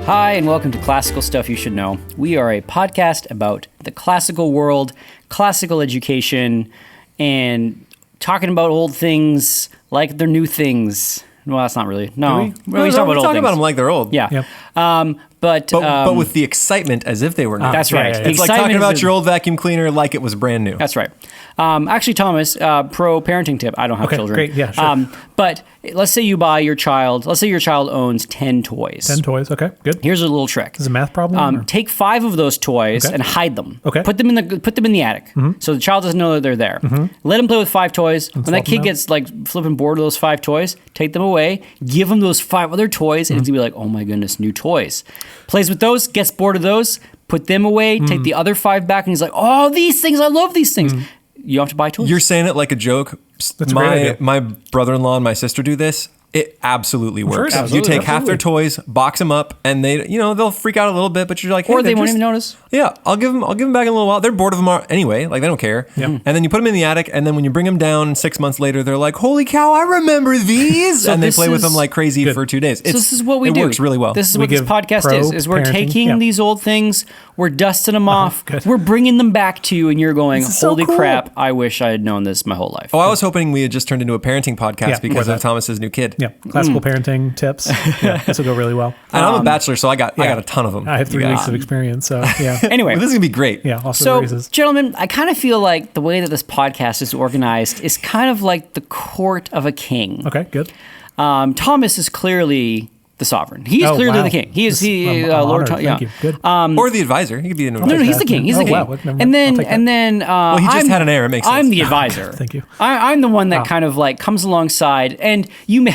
Hi, and welcome to Classical Stuff You Should Know. We are a podcast about the classical world, classical education, and talking about old things like they're new things. Well, that's not really. No, we talk about them like they're old. Yeah. Yep. But with the excitement as if they were new. That's right. It's like talking about your old vacuum cleaner like it was brand new. That's right. Actually, Thomas, pro parenting tip. I don't have children. Great. Yeah, sure. But let's say you buy your child. Let's say your child owns 10 toys. 10 toys. Okay, good. Here's a little trick. Is it a math problem? Take 5 of those toys and hide them. Okay. Put them in the attic, so the child doesn't know that they're there. Let him play with 5 toys. When that kid gets like flipping bored of those 5 toys, take them away. Give him those 5 other toys, and it's gonna be like, oh my goodness, new toys. Plays with those, gets bored of those, put them away. Take the other 5 back, and he's like, oh, these things, I love these things. You don't have to buy tools. You're saying it like a joke. That's a great idea. My brother-in-law and my sister do this. It absolutely works. Sure, you take half their toys, box them up, and they'll freak out a little bit, but you're like, hey, or they won't even notice. Yeah, I'll give them back in a little while. They're bored of them anyway, like they don't care. Yeah. And then you put them in the attic, and then when you bring them down 6 months later, they're like, holy cow, I remember these, and they play with them like crazy for 2 days. So this is what we do. It works really well. This is what this podcast is we're taking these old things, we're dusting them off, we're bringing them back to you, and you're going, holy crap, I wish I had known this my whole life. Oh, I was hoping we had just turned into a parenting podcast because of Thomas's new kid. Yeah, classical parenting tips. Yeah, this will go really well. And I'm a bachelor, so I got a ton of them. I have 3 weeks of experience, so yeah. Anyway. Well, this is going to be great. Yeah, so, gentlemen, I kind of feel like the way that this podcast is organized is kind of like the court of a king. Okay, good. Thomas is clearly the sovereign. He is clearly the king. He is Lord. Thank you. Good. Or the advisor. He could be an advisor. No, he's the king. He's the king. Wow. And then, well, he just had an heir. It makes sense. I'm the advisor. Thank you. I'm the one that kind of like comes alongside, and you may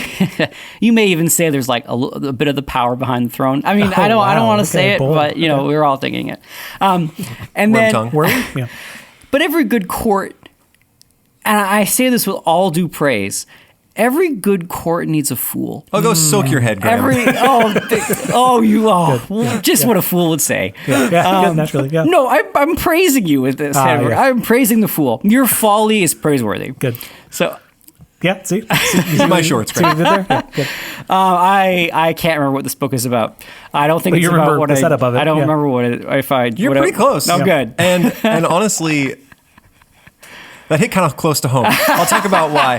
even say there's like a bit of the power behind the throne. I mean, I don't want to say it, but we're all thinking it. And then, were we? Yeah. But every good court, and I say this with all due praise, every good court needs a fool. Oh, go soak your head, Graham. Just what a fool would say. Yeah, naturally. Yeah. No, I'm praising you with this, Henry. Yeah. I'm praising the fool. Your folly is praiseworthy. Good. So, yeah. See my shorts. See what you did there? Yeah, good. I can't remember what this book is about. I don't think it's about what the setup of it. I don't remember what it. You're pretty close. Oh, good. And honestly, that hit kind of close to home. I'll talk about why.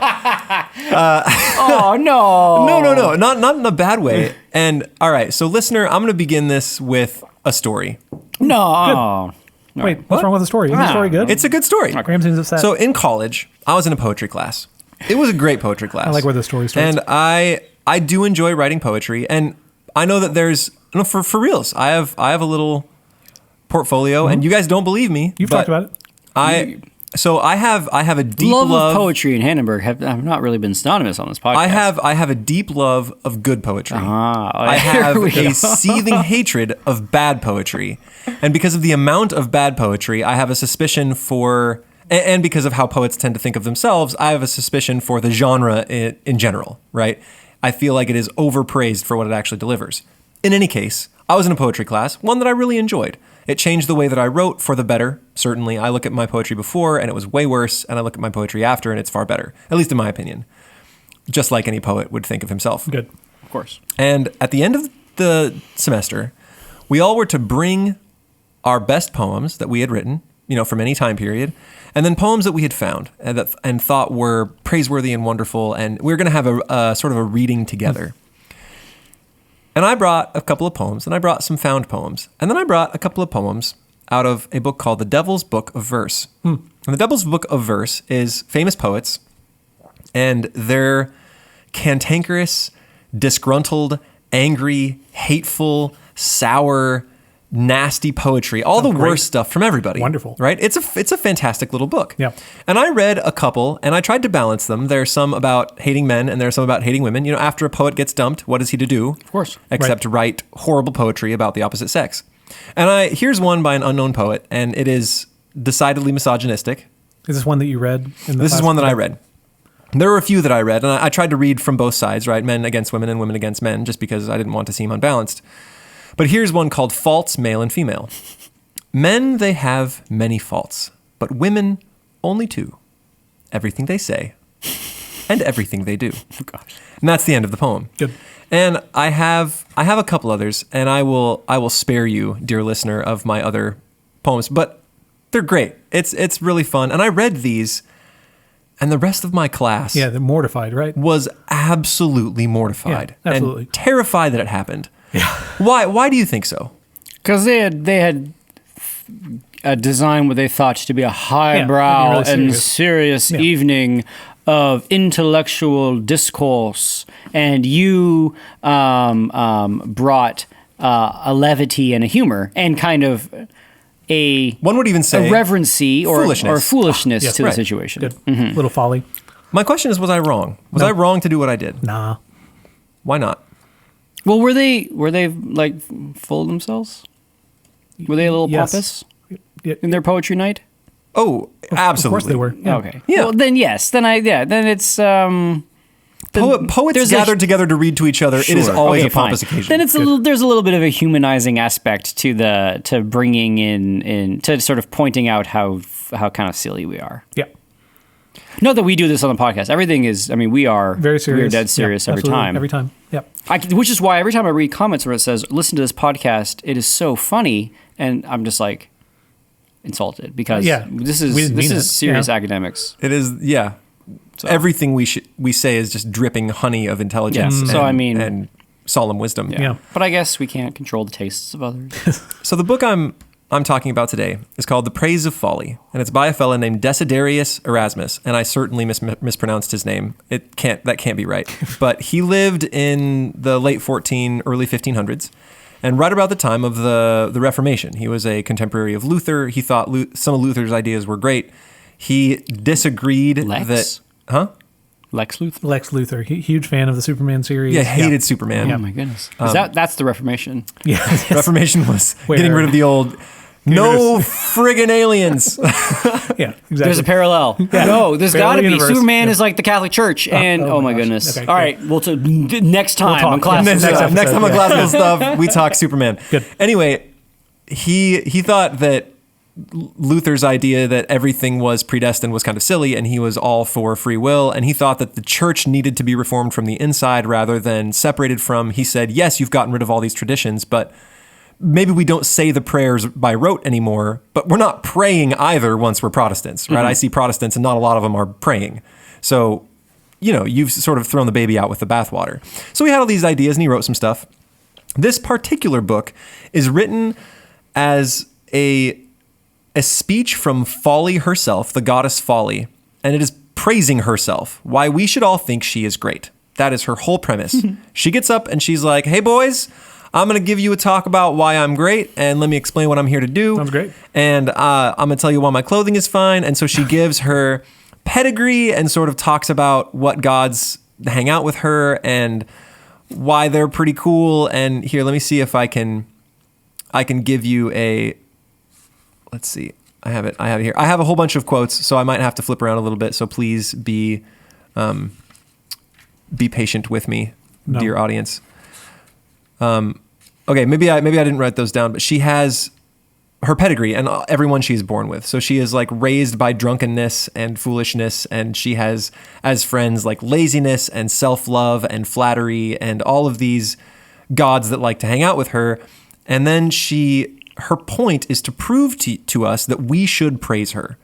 Oh, no. No. Not in a bad way. And all right, so listener, I'm going to begin this with a story. No. Wait, what's wrong with the story? Isn't the story good? It's a good story. Graham seems upset. So in college, I was in a poetry class. It was a great poetry class. I like where the story starts. And I do enjoy writing poetry. And I know that there's, for reals, I have a little portfolio, and you guys don't believe me. You've talked about it. I have a deep love of poetry in Hindenburg have not really been synonymous on this podcast. I have a deep love of good poetry. I here have we go. a seething hatred of bad poetry. And because of the amount of bad poetry, I have a suspicion for, and because of how poets tend to think of themselves, I have a suspicion for the genre in general, right? I feel like it is overpraised for what it actually delivers. In any case, I was in a poetry class, one that I really enjoyed. It changed the way that I wrote for the better, certainly. I look at my poetry before, and it was way worse, and I look at my poetry after, and it's far better, at least in my opinion. Just like any poet would think of himself. Good. Of course. And at the end of the semester, we all were to bring our best poems that we had written, from any time period, and then poems that we had found and thought were praiseworthy and wonderful, and we were going to have a sort of a reading together. And I brought a couple of poems, and I brought some found poems. And then I brought a couple of poems out of a book called The Devil's Book of Verse. And The Devil's Book of Verse is famous poets, and they're cantankerous, disgruntled, angry, hateful, sour, nasty poetry, all the worst stuff from everybody. Wonderful. Right? It's a fantastic little book. Yeah. And I read a couple, and I tried to balance them. There's some about hating men, and there's some about hating women. After a poet gets dumped, what is he to do? Of course. Except write horrible poetry about the opposite sex. And here's one by an unknown poet, and it is decidedly misogynistic. Is this one that you read? This is one that I read. There were a few that I read, and I tried to read from both sides, right? Men against women and women against men, just because I didn't want to seem unbalanced. But here's one called Faults, Male and Female. Men, they have many faults, but women, only 2. Everything they say, and everything they do. Oh, gosh. And that's the end of the poem. Good. And I have a couple others, and I will spare you, dear listener, of my other poems, but they're great. It's really fun. And I read these, and the rest of my class Yeah, they're mortified, right? was absolutely mortified. Yeah, absolutely. And terrified that it happened. Yeah. Why do you think so? Because they had a design what they thought to be a highbrow really and serious. serious evening of intellectual discourse, and you brought a levity and a humor and kind of One would even say a reverency or foolishness Yes, to right. the situation. Good. Little folly. My question is, was I wrong? Was I wrong to do what I did? Nah. Why not? Well, were they like full of themselves? Were they a little Yes. pompous Yeah, in their poetry night? Oh, absolutely. Of course they were. Yeah. Okay. Yeah. Well, then yes. Then it's Poets there's gathered together to read to each other. It is Sure. always Okay, a pompous fine. occasion. Then there's a little bit of a humanizing aspect to bringing in to sort of pointing out how kind of silly we are. Yeah. Not that we do this on the podcast. Everything is. I mean, we are Very serious. We're dead serious Yeah, every absolutely. time. Every time. Yeah. Which is why every time I read comments where it says, "Listen to this podcast, it is so funny," and I'm just like insulted because Yeah. this We didn't mean it. is serious Yeah. academics. It is, yeah. So. Everything we say is just dripping honey of intelligence. Yeah. And, So, I mean- and solemn wisdom. Yeah. But I guess we can't control the tastes of others. So the book I'm talking about today is called The Praise of Folly, and it's by a fella named Desiderius Erasmus, and I certainly mispronounced his name. That can't be right. But he lived in the late early 1500s, and right about the time of the Reformation. He was a contemporary of Luther. He thought some of Luther's ideas were great. He disagreed Lex? Lex Luthor. Lex Luthor, huge fan of the Superman series. Yeah, hated Superman. Oh my goodness. That's the Reformation. Yeah. Reformation was Where- getting rid of the old. No friggin' aliens. Yeah, exactly. There's a parallel. No, there's Parallel got to be. universe. Superman Yeah. is like the Catholic Church, and oh oh my my gosh. goodness. Okay, All right, well, next time talk. on class. Yeah, Next episode, time on yeah. classical stuff, we talk Superman. Good. Anyway, he thought that Luther's idea that everything was predestined was kind of silly, and he was all for free will, and he thought that the church needed to be reformed from the inside rather than separated from. He said, yes, you've gotten rid of all these traditions, but maybe we don't say the prayers by rote anymore, but we're not praying either once we're Protestants, right? I see Protestants and not a lot of them are praying. So, you've sort of thrown the baby out with the bathwater. So he had all these ideas and he wrote some stuff. This particular book is written as a speech from Folly herself, the goddess Folly, and it is praising herself, why we should all think she is great. That is her whole premise. She gets up and she's like, hey boys, I'm going to give you a talk about why I'm great, and let me explain what I'm here to do. Sounds great. And I'm going to tell you why my clothing is fine. And so she gives her pedigree and sort of talks about what gods hang out with her and why they're pretty cool. And here, let me see if I can give you a, let's see. I have it here. I have a whole bunch of quotes, so I might have to flip around a little bit. So please be patient with me, dear audience. Okay, maybe I didn't write those down, but she has her pedigree and everyone she's born with. So she is like raised by drunkenness and foolishness, and she has as friends like laziness and self-love and flattery and all of these gods that like to hang out with her. And then her point is to prove to us that we should praise her,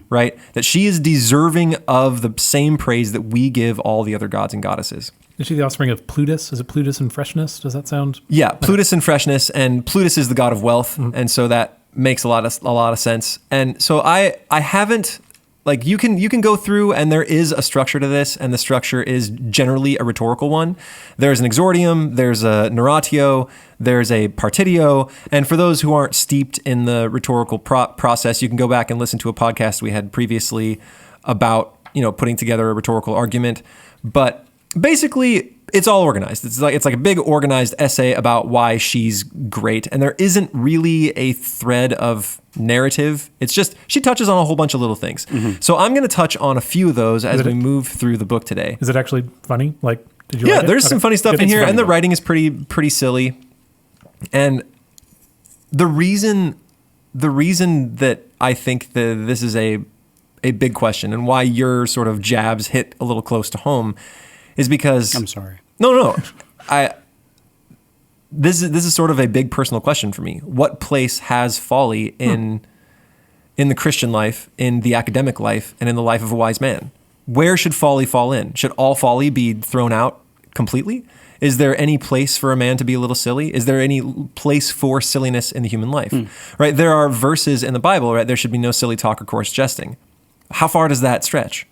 right? That she is deserving of the same praise that we give all the other gods and goddesses. Is she the offspring of Plutus? Is it Plutus and freshness? Does that sound? Yeah, Plutus and freshness, and Plutus is the god of wealth, and so that makes a lot of sense. And so I haven't, like, you can go through, and there is a structure to this, and the structure is generally a rhetorical one. There's an exordium, there's a narratio, there's a partitio, and for those who aren't steeped in the rhetorical process, you can go back and listen to a podcast we had previously about putting together a rhetorical argument, but basically, it's all organized. It's like a big organized essay about why she's great, and there isn't really a thread of narrative. It's just she touches on a whole bunch of little things. So I'm going to touch on a few of those as we move through the book today. Is it actually funny? Like, did you? Yeah, like it? there's some funny stuff Good. in here, It's and the funny. writing is pretty silly. And the reason that I think that this is a a big question and why your sort of jabs hit a little close to home is because I'm sorry. No. This is sort of a big personal question for me. What place has folly in the Christian life, in the academic life, and in the life of a wise man? Where should folly fall in? Should all folly be thrown out completely? Is there any place for a man to be a little silly? Is there any place for silliness in the human life? Right? There are verses in the Bible, right? There should be no silly talk or coarse jesting. How far does that stretch?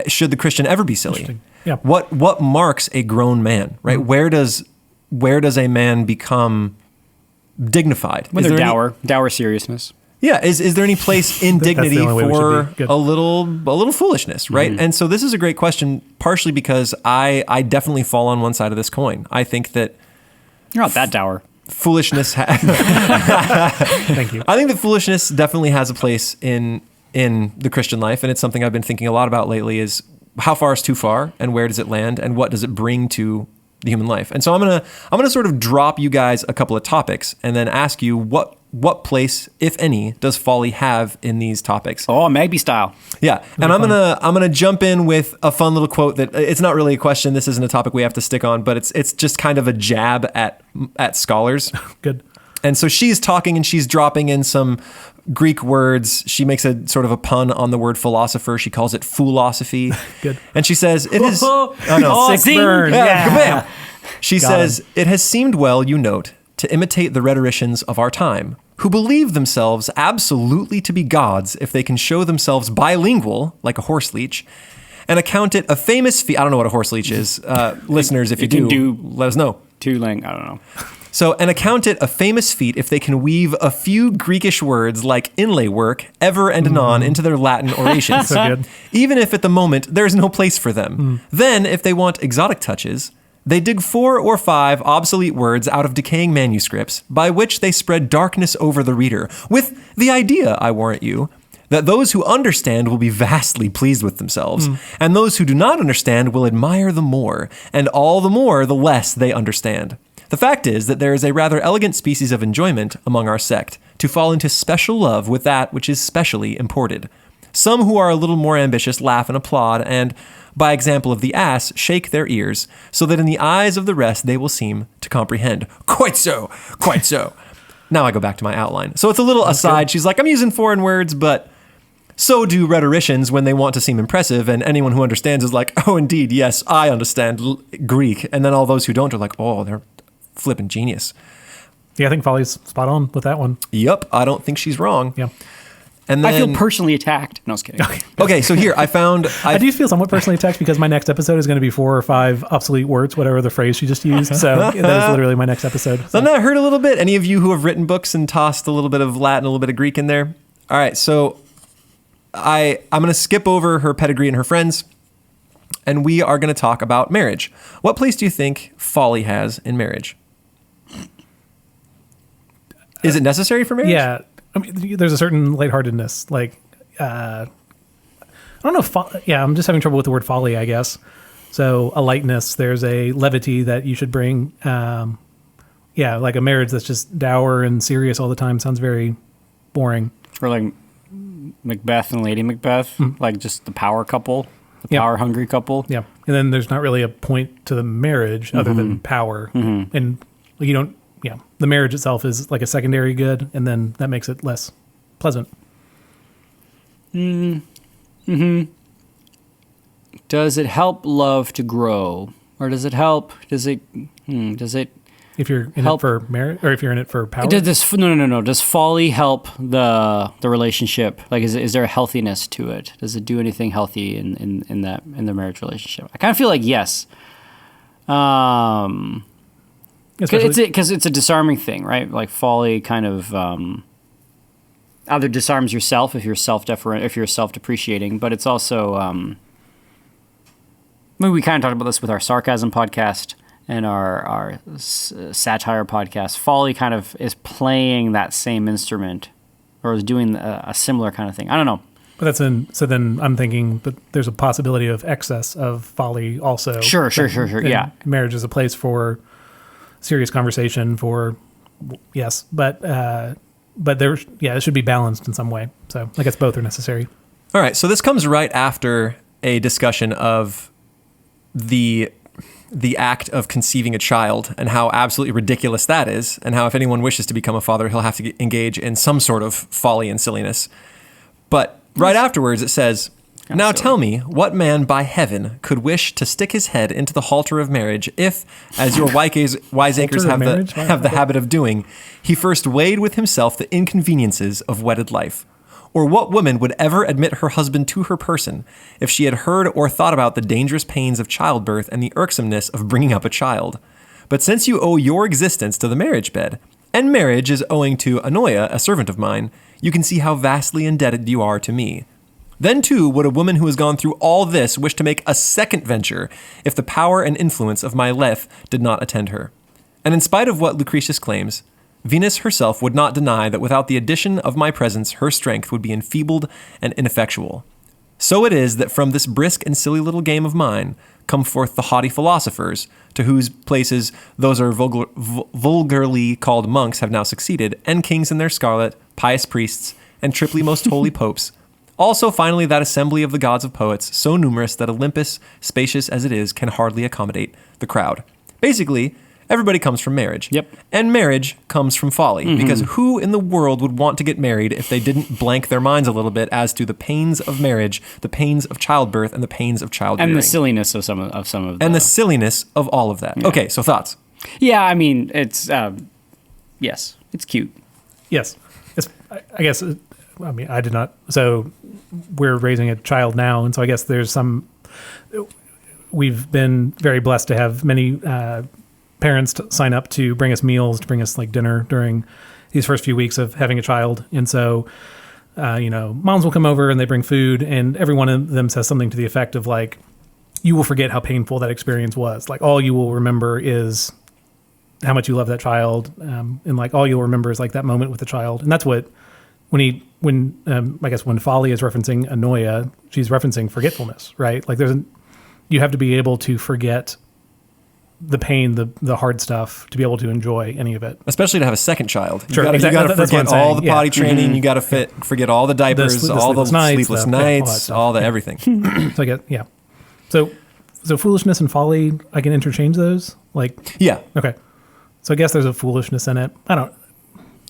Should the Christian ever be silly? Yeah. What marks a grown man, right? Where does a man become dignified? When they're dour seriousness. Yeah, is there any place in dignity the only way we for should be. Good. a little foolishness, right? And so this is a great question, partially because I definitely fall on one side of this coin. I think that You're not that dour. foolishness. Thank you. I think that foolishness definitely has a place in the Christian life, and it's something I've been thinking a lot about lately. Is how far is too far, and where does it land, and what does it bring to the human life? And so I'm gonna sort of drop you guys a couple of topics, and then ask you what place, if any, does folly have in these topics? Oh, Magby style. Yeah, and I'm gonna jump in with a fun little quote that it's not really a question. This isn't a topic we have to stick on, but it's just kind of a jab at scholars. Good. And so she's talking and she's dropping in some Greek words. She makes a sort of a pun on the word philosopher. She calls it foolosophy. Good. And she says it is. Oh, no. sick burn. Yeah, kabam. She Got says, it has seemed well, you note, to imitate the rhetoricians of our time, who believe themselves absolutely to be gods if they can show themselves bilingual, like a horse leech, and account it a famous feat. I don't know what a horse leech is. Listeners, if you do, let us know. I don't know. So, and account it a famous feat if they can weave a few Greekish words like inlay work ever and anon into their Latin orations, So good. even if at the moment there's no place for them. Then, if they want exotic touches, they dig 4 or 5 obsolete words out of decaying manuscripts, by which they spread darkness over the reader, with the idea, I warrant you, that those who understand will be vastly pleased with themselves, and those who do not understand will admire the more, and all the more the less they understand. The fact is that there is a rather elegant species of enjoyment among our sect to fall into special love with that which is specially imported. Some who are a little more ambitious laugh and applaud, and, by example of the ass, shake their ears, so that in the eyes of the rest they will seem to comprehend. Quite so, quite so. Now I go back to my outline. So it's a little aside. She's like, I'm using foreign words, but so do rhetoricians when they want to seem impressive, and anyone who understands is like, oh, indeed, yes, I understand Greek. And then all those who don't are like, oh, they're flipping genius. Yeah, I think Folly's spot on with that one. Yep, I don't think she's wrong. Yeah. And then, I feel personally attacked. No, I was kidding. okay, so here I found. I do feel somewhat personally attacked because my next episode is going to be 4 or 5 obsolete words, whatever the phrase she just used. So that is literally my next episode. So. Doesn't that hurt a little bit? Any of you who have written books and tossed a little bit of Latin, a little bit of Greek in there? All right, so I'm going to skip over her pedigree and her friends, and we are going to talk about marriage. What place do you think folly has in marriage? Is it necessary for marriage? Yeah. I mean, there's a certain lightheartedness. Like, I don't know. I'm just having trouble with the word folly, I guess. So a lightness, there's a levity that you should bring. Like a marriage that's just dour and serious all the time sounds very boring. Or like Macbeth and Lady Macbeth, like just the power couple, the power-hungry couple. Yeah. And then there's not really a point to the marriage other than power. And you don't, the marriage itself is like a secondary good, and then that makes it less pleasant. Does it help love to grow? Or does it help, does it If you're in help- it for marriage, or if you're in it for power. No. Does folly help the relationship? Like, is there a healthiness to it? Does it do anything healthy in the marriage relationship? I kind of feel like yes. Because it's a disarming thing, right? Like folly kind of either disarms yourself if you're self-depreciating, but it's also we kind of talked about this with our sarcasm podcast and our satire podcast. Folly kind of is playing that same instrument, or is doing a similar kind of thing. I don't know. But so then I'm thinking, but there's a possibility of excess of folly also. Sure. And Yeah. Marriage is a place for serious conversation but there, it should be balanced in some way. So I guess both are necessary. All right, so this comes right after a discussion of the act of conceiving a child and how absolutely ridiculous that is, and how if anyone wishes to become a father, he'll have to engage in some sort of folly and silliness. But right afterwards, it says, "Now tell me, what man by heaven could wish to stick his head into the halter of marriage if, as your wiseacres have the habit of doing, he first weighed with himself the inconveniences of wedded life? Or what woman would ever admit her husband to her person if she had heard or thought about the dangerous pains of childbirth and the irksomeness of bringing up a child? But since you owe your existence to the marriage bed, and marriage is owing to Anoia, a servant of mine, you can see how vastly indebted you are to me. Then too would a woman who has gone through all this wish to make a second venture if the power and influence of my Lethe did not attend her. And in spite of what Lucretius claims, Venus herself would not deny that without the addition of my presence, her strength would be enfeebled and ineffectual. So it is that from this brisk and silly little game of mine come forth the haughty philosophers, to whose places those are vulgarly called monks have now succeeded, and kings in their scarlet, pious priests, and triply most holy popes. Also, finally, that assembly of the gods of poets, so numerous that Olympus, spacious as it is, can hardly accommodate the crowd." Basically, everybody comes from marriage. Yep. And marriage comes from folly, because who in the world would want to get married if they didn't blank their minds a little bit as to the pains of marriage, the pains of childbirth, and the pains of childbearing? And the silliness of some of And the silliness of all of that. Yeah. Okay, so thoughts? Yeah, I mean, it's yes, it's cute. Yes. I guess, I mean, I did not. So we're raising a child now. And so I guess we've been very blessed to have many parents to sign up to bring us meals, to bring us like dinner during these first few weeks of having a child. And so, moms will come over and they bring food, and every one of them says something to the effect of like, you will forget how painful that experience was. Like all you will remember is how much you love that child. And like all you'll remember is like that moment with the child. And that's what, when Folly is referencing Anoia, she's referencing forgetfulness, right? Like you have to be able to forget the pain, the hard stuff, to be able to enjoy any of it. Especially to have a second child. Sure, you got to forget all the potty training. Mm-hmm. You got to forget all the diapers, all the sleepless nights, all the everything. So I get, yeah. So foolishness and folly, I can interchange those? Like, yeah. Okay. So I guess there's a foolishness in it.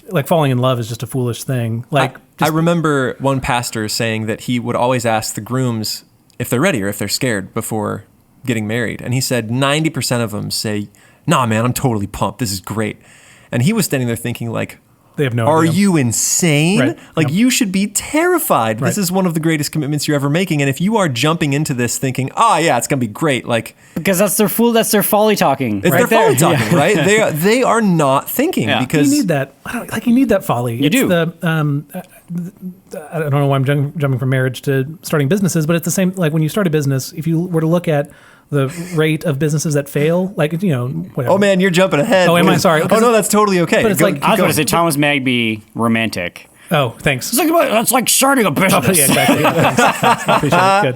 Like falling in love is just a foolish thing. Like I remember one pastor saying that he would always ask the grooms if they're ready or if they're scared before getting married. And he said 90% of them say, "Nah, man, I'm totally pumped. This is great." And he was standing there thinking like, they have no Are idea. you insane? Right. Like Yep. you should be terrified. Right. This is one of the greatest commitments you're ever making. And if you are jumping into this thinking, yeah, it's going to be great. Like, Because that's their folly talking. it's right their there. folly talking, right? They are not thinking because you need that. You need that folly. You do. I don't know why I'm jumping from marriage to starting businesses, but it's the same. Like when you start a business, if you were to look at the rate of businesses that fail, like, whatever. Oh man, you're jumping ahead. Oh, am I? Sorry. Oh no, that's totally okay. But it's like- I was going to say Thomas Magby romantic. Oh, thanks. It's like starting a business. Oh, yeah, exactly. Yeah, thanks. I appreciate it.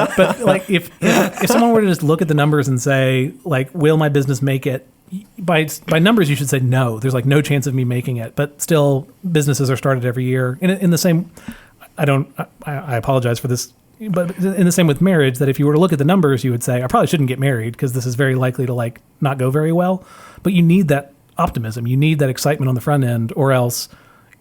Good. But like, if someone were to just look at the numbers and say, like, will my business make it? By numbers, you should say no. There's like no chance of me making it. But still, businesses are started every year. In the same, I apologize for this, but in the same with marriage, that if you were to look at the numbers, you would say, I probably shouldn't get married because this is very likely to like not go very well. But you need that optimism. You need that excitement on the front end, or else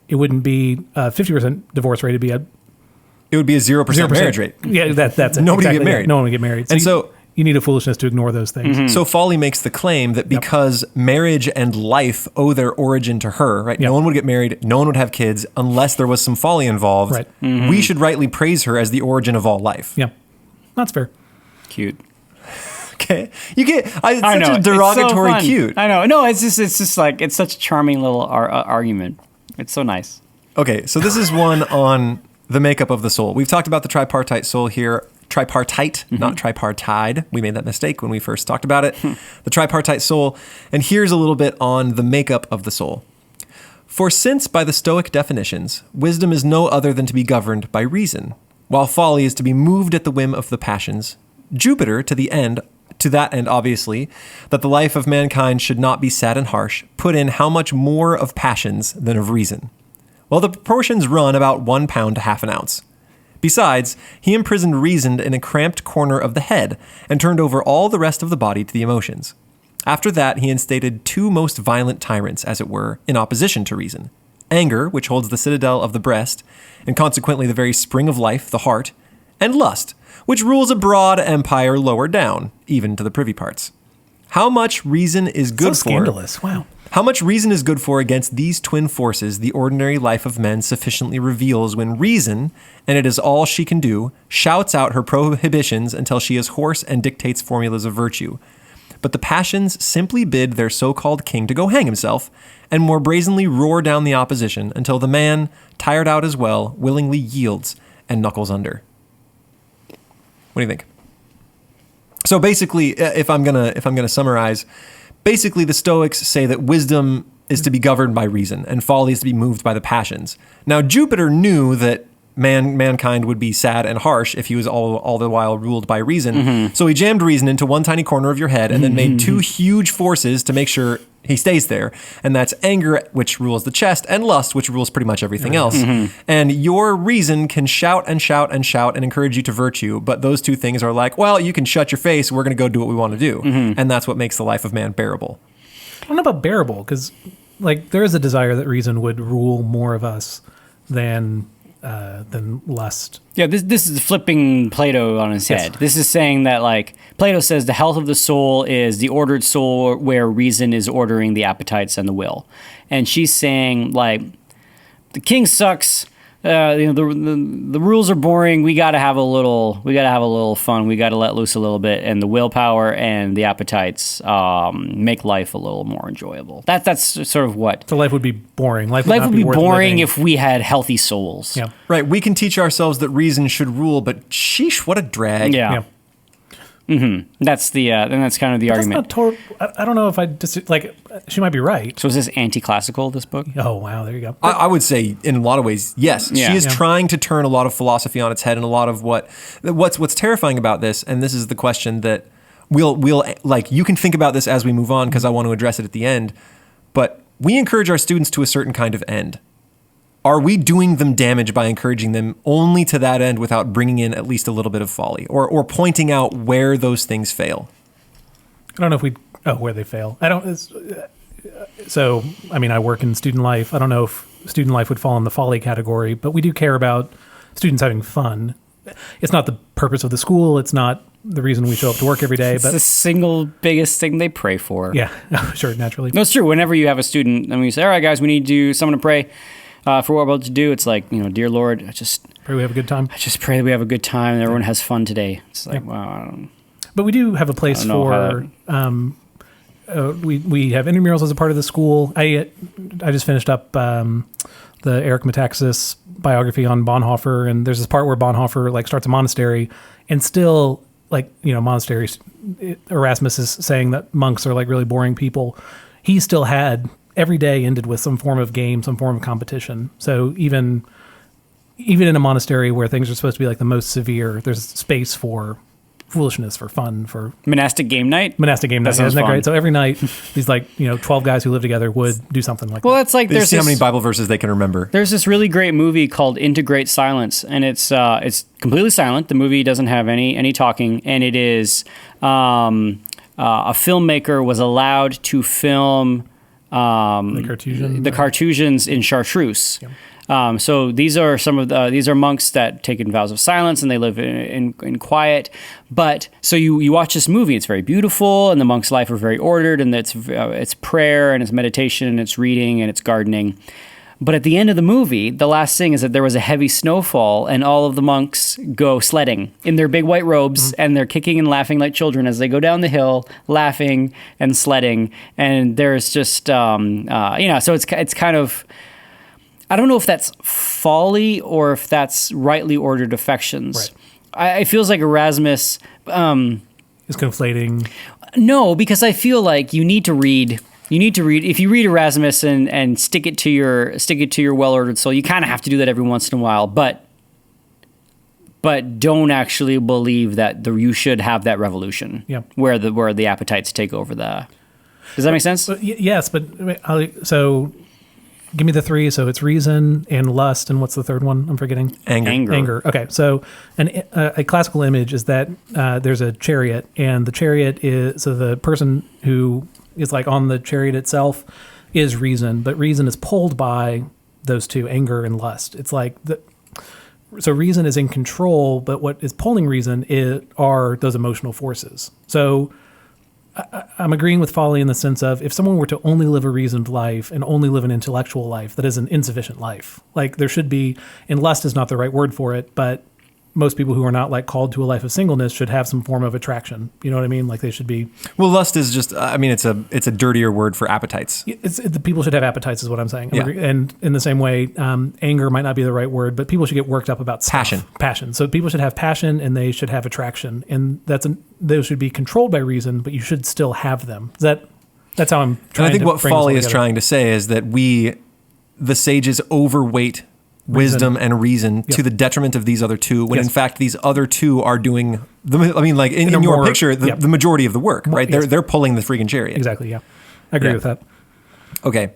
it wouldn't be a 50% divorce rate. It'd be it would be a 0% marriage rate. Yeah, that's it. Nobody Exactly. get married. No one would get married. And so you need a foolishness to ignore those things. So Folly makes the claim that because marriage and life owe their origin to her, right? Yep. No one would get married, no one would have kids unless there was some folly involved. Right. We should rightly praise her as the origin of all life. Yeah, that's fair. Cute. Okay. You get it's such I know. a derogatory It's so fun. cute. I know. No, it's just like, it's such a charming little argument. It's so nice. Okay, so this is one on the makeup of the soul. We've talked about the tripartite soul here. Tripartite, not tripartite. We made that mistake when we first talked about it. The tripartite soul. And here's a little bit on the makeup of the soul. For since by the Stoic definitions, wisdom is no other than to be governed by reason, while folly is to be moved at the whim of the passions, Jupiter to that end, obviously, that the life of mankind should not be sad and harsh, put in how much more of passions than of reason. Well, the proportions run about 1 pound to half an ounce. Besides, he imprisoned reason in a cramped corner of the head and turned over all the rest of the body to the emotions. After that, he instated two most violent tyrants, as it were, in opposition to reason. Anger, which holds the citadel of the breast, and consequently the very spring of life, the heart, and lust, which rules a broad empire lower down, even to the privy parts. How much reason is good So scandalous. Wow. How much reason is good for against these twin forces the ordinary life of men sufficiently reveals when reason, and it is all she can do, shouts out her prohibitions until she is hoarse and dictates formulas of virtue. But the passions simply bid their so-called king to go hang himself, and more brazenly roar down the opposition until the man, tired out as well, willingly yields and knuckles under. What do you think? So basically, if I'm gonna summarize, basically the Stoics say that wisdom is to be governed by reason, and folly is to be moved by the passions. Now Jupiter knew that mankind would be sad and harsh if he was all the while ruled by reason. So he jammed reason into one tiny corner of your head and then made two huge forces to make sure he stays there. And that's anger, which rules the chest, and lust, which rules pretty much everything else. And your reason can shout and shout and shout and encourage you to virtue. But those two things are like, well, you can shut your face. We're going to go do what we want to do. And that's what makes the life of man bearable. I don't know about bearable, because like there is a desire that reason would rule more of us than lust. Yeah, this is flipping Plato on his head. This is saying that, like, Plato says the health of the soul is the ordered soul where reason is ordering the appetites and the will. And she's saying, like, the king sucks. The rules are boring. We got to have a little fun. We got to let loose a little bit, and the willpower and the appetites make life a little more enjoyable. That's sort of what. So life would be boring. Life would be worth boring living if we had healthy souls. Yeah. Right. We can teach ourselves that reason should rule, but sheesh, what a drag. Yeah. That's the and that's kind of the argument. That's not I don't know if she might be right. So is this anti-classical, this book? Oh wow, there you go. I would say in a lot of ways, yes. Yeah. She is trying to turn a lot of philosophy on its head, and a lot of what's terrifying about this, and this is the question that we'll like, you can think about this as we move on, because I want to address it at the end, but we encourage our students to a certain kind of end. Are we doing them damage by encouraging them only to that end without bringing in at least a little bit of folly, or pointing out where those things fail? I don't know if where they fail. I don't. So, I mean, I work in student life. I don't know if student life would fall in the folly category, but we do care about students having fun. It's not the purpose of the school. It's not the reason we show up to work every day. It's but the single biggest thing they pray for. Yeah, sure, naturally. No, it's true. Whenever you have a student, and we say, all right, guys, we need someone to pray for what we're about to do. It's like, dear Lord, I just pray we have a good time. I just pray that we have a good time and everyone has fun today. It's like, wow. I don't, but we do have a place for. We have intramurals as a part of the school. I just finished up the Eric Metaxas biography on Bonhoeffer, and there's this part where Bonhoeffer like starts a monastery, and still monasteries. Erasmus is saying that monks are like really boring people. He still had every day ended with some form of game, some form of competition. So even in a monastery where things are supposed to be like the most severe, there's space for foolishness, for fun, for monastic game night. Isn't that great? So every night, these 12 guys who live together would do something like that. Well, it's like there's how many Bible verses they can remember. There's this really great movie called Into Great Silence, and it's completely silent. The movie doesn't have any talking, and it is a filmmaker was allowed to film the Carthusians in Chartreuse. Yeah. So these are these are monks that take in vows of silence, and they live in quiet. But so you watch this movie, it's very beautiful, and the monks' life are very ordered, and it's prayer and it's meditation and it's reading and it's gardening. But at the end of the movie, the last thing is that there was a heavy snowfall, and all of the monks go sledding in their big white robes, and they're kicking and laughing like children as they go down the hill, laughing and sledding. And there's just, so it's kind of, I don't know if that's folly or if that's rightly ordered affections. Right. It feels like Erasmus is conflating. No, because I feel like you need to read. If you read Erasmus and stick it to your well-ordered soul, you kind of have to do that every once in a while. But don't actually believe that you should have that revolution. Yeah. Where the appetites take over the. Does that make sense? Yes, but so Give me the three. So it's reason and lust, and what's the third one? I'm forgetting. Anger. Okay, so a classical image is that there's a chariot, and the chariot is so the person who is like on the chariot itself is reason, but reason is pulled by those two, anger and lust. It's like so reason is in control, but what is pulling reason are those emotional forces. So I'm agreeing with Folly in the sense of if someone were to only live a reasoned life and only live an intellectual life, that is an insufficient life. Like there should be, and lust is not the right word for it, but most people who are not like called to a life of singleness should have some form of attraction. You know what I mean? Like they should be. Well, lust is just, it's a dirtier word for appetites. The people should have appetites is what I'm saying. Yeah. And in the same way, anger might not be the right word, but people should get worked up about stuff. Passion. So people should have passion and they should have attraction. And those should be controlled by reason, but you should still have them. That's how I'm trying to. And I think what bring this all Folly is together. trying to say is that the sages overweight wisdom and reason to the detriment of these other two, when in fact these other two are doing in your picture the majority of the work, right? They're pulling the freaking chariot. Exactly. Yeah, I agree with that. Okay,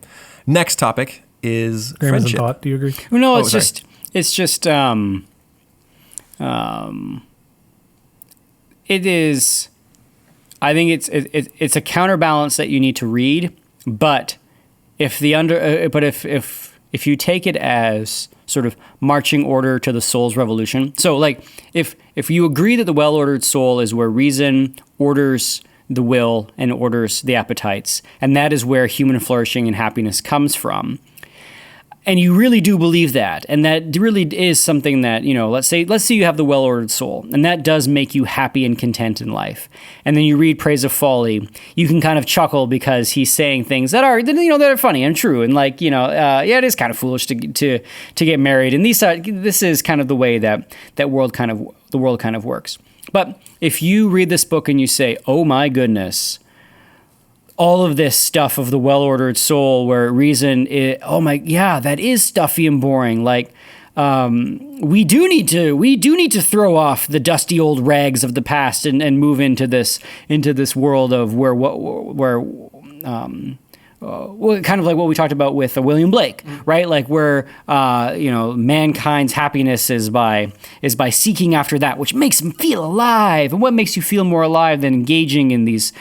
next topic is Graham is in friendship. thought. Do you agree? No, Oh, it's sorry. just it is. I think it's a counterbalance that you need to read, but if you take it as sort of marching order to the soul's revolution. So like if you agree that the well-ordered soul is where reason orders the will and orders the appetites, and that is where human flourishing and happiness comes from, and you really do believe that, and that really is something that, let's say you have the well-ordered soul, and that does make you happy and content in life. And then you read Praise of Folly, you can kind of chuckle because he's saying things that are funny and true, and it is kind of foolish to get married, and this is kind of the way that the world kind of works. But if you read this book and you say, oh my goodness, all of this stuff of the well-ordered soul where reason is, that is stuffy and boring. Like, we do need to throw off the dusty old rags of the past and move into this world of kind of like what we talked about with William Blake, right? Like where mankind's happiness is by seeking after that which makes them feel alive. And what makes you feel more alive than engaging in these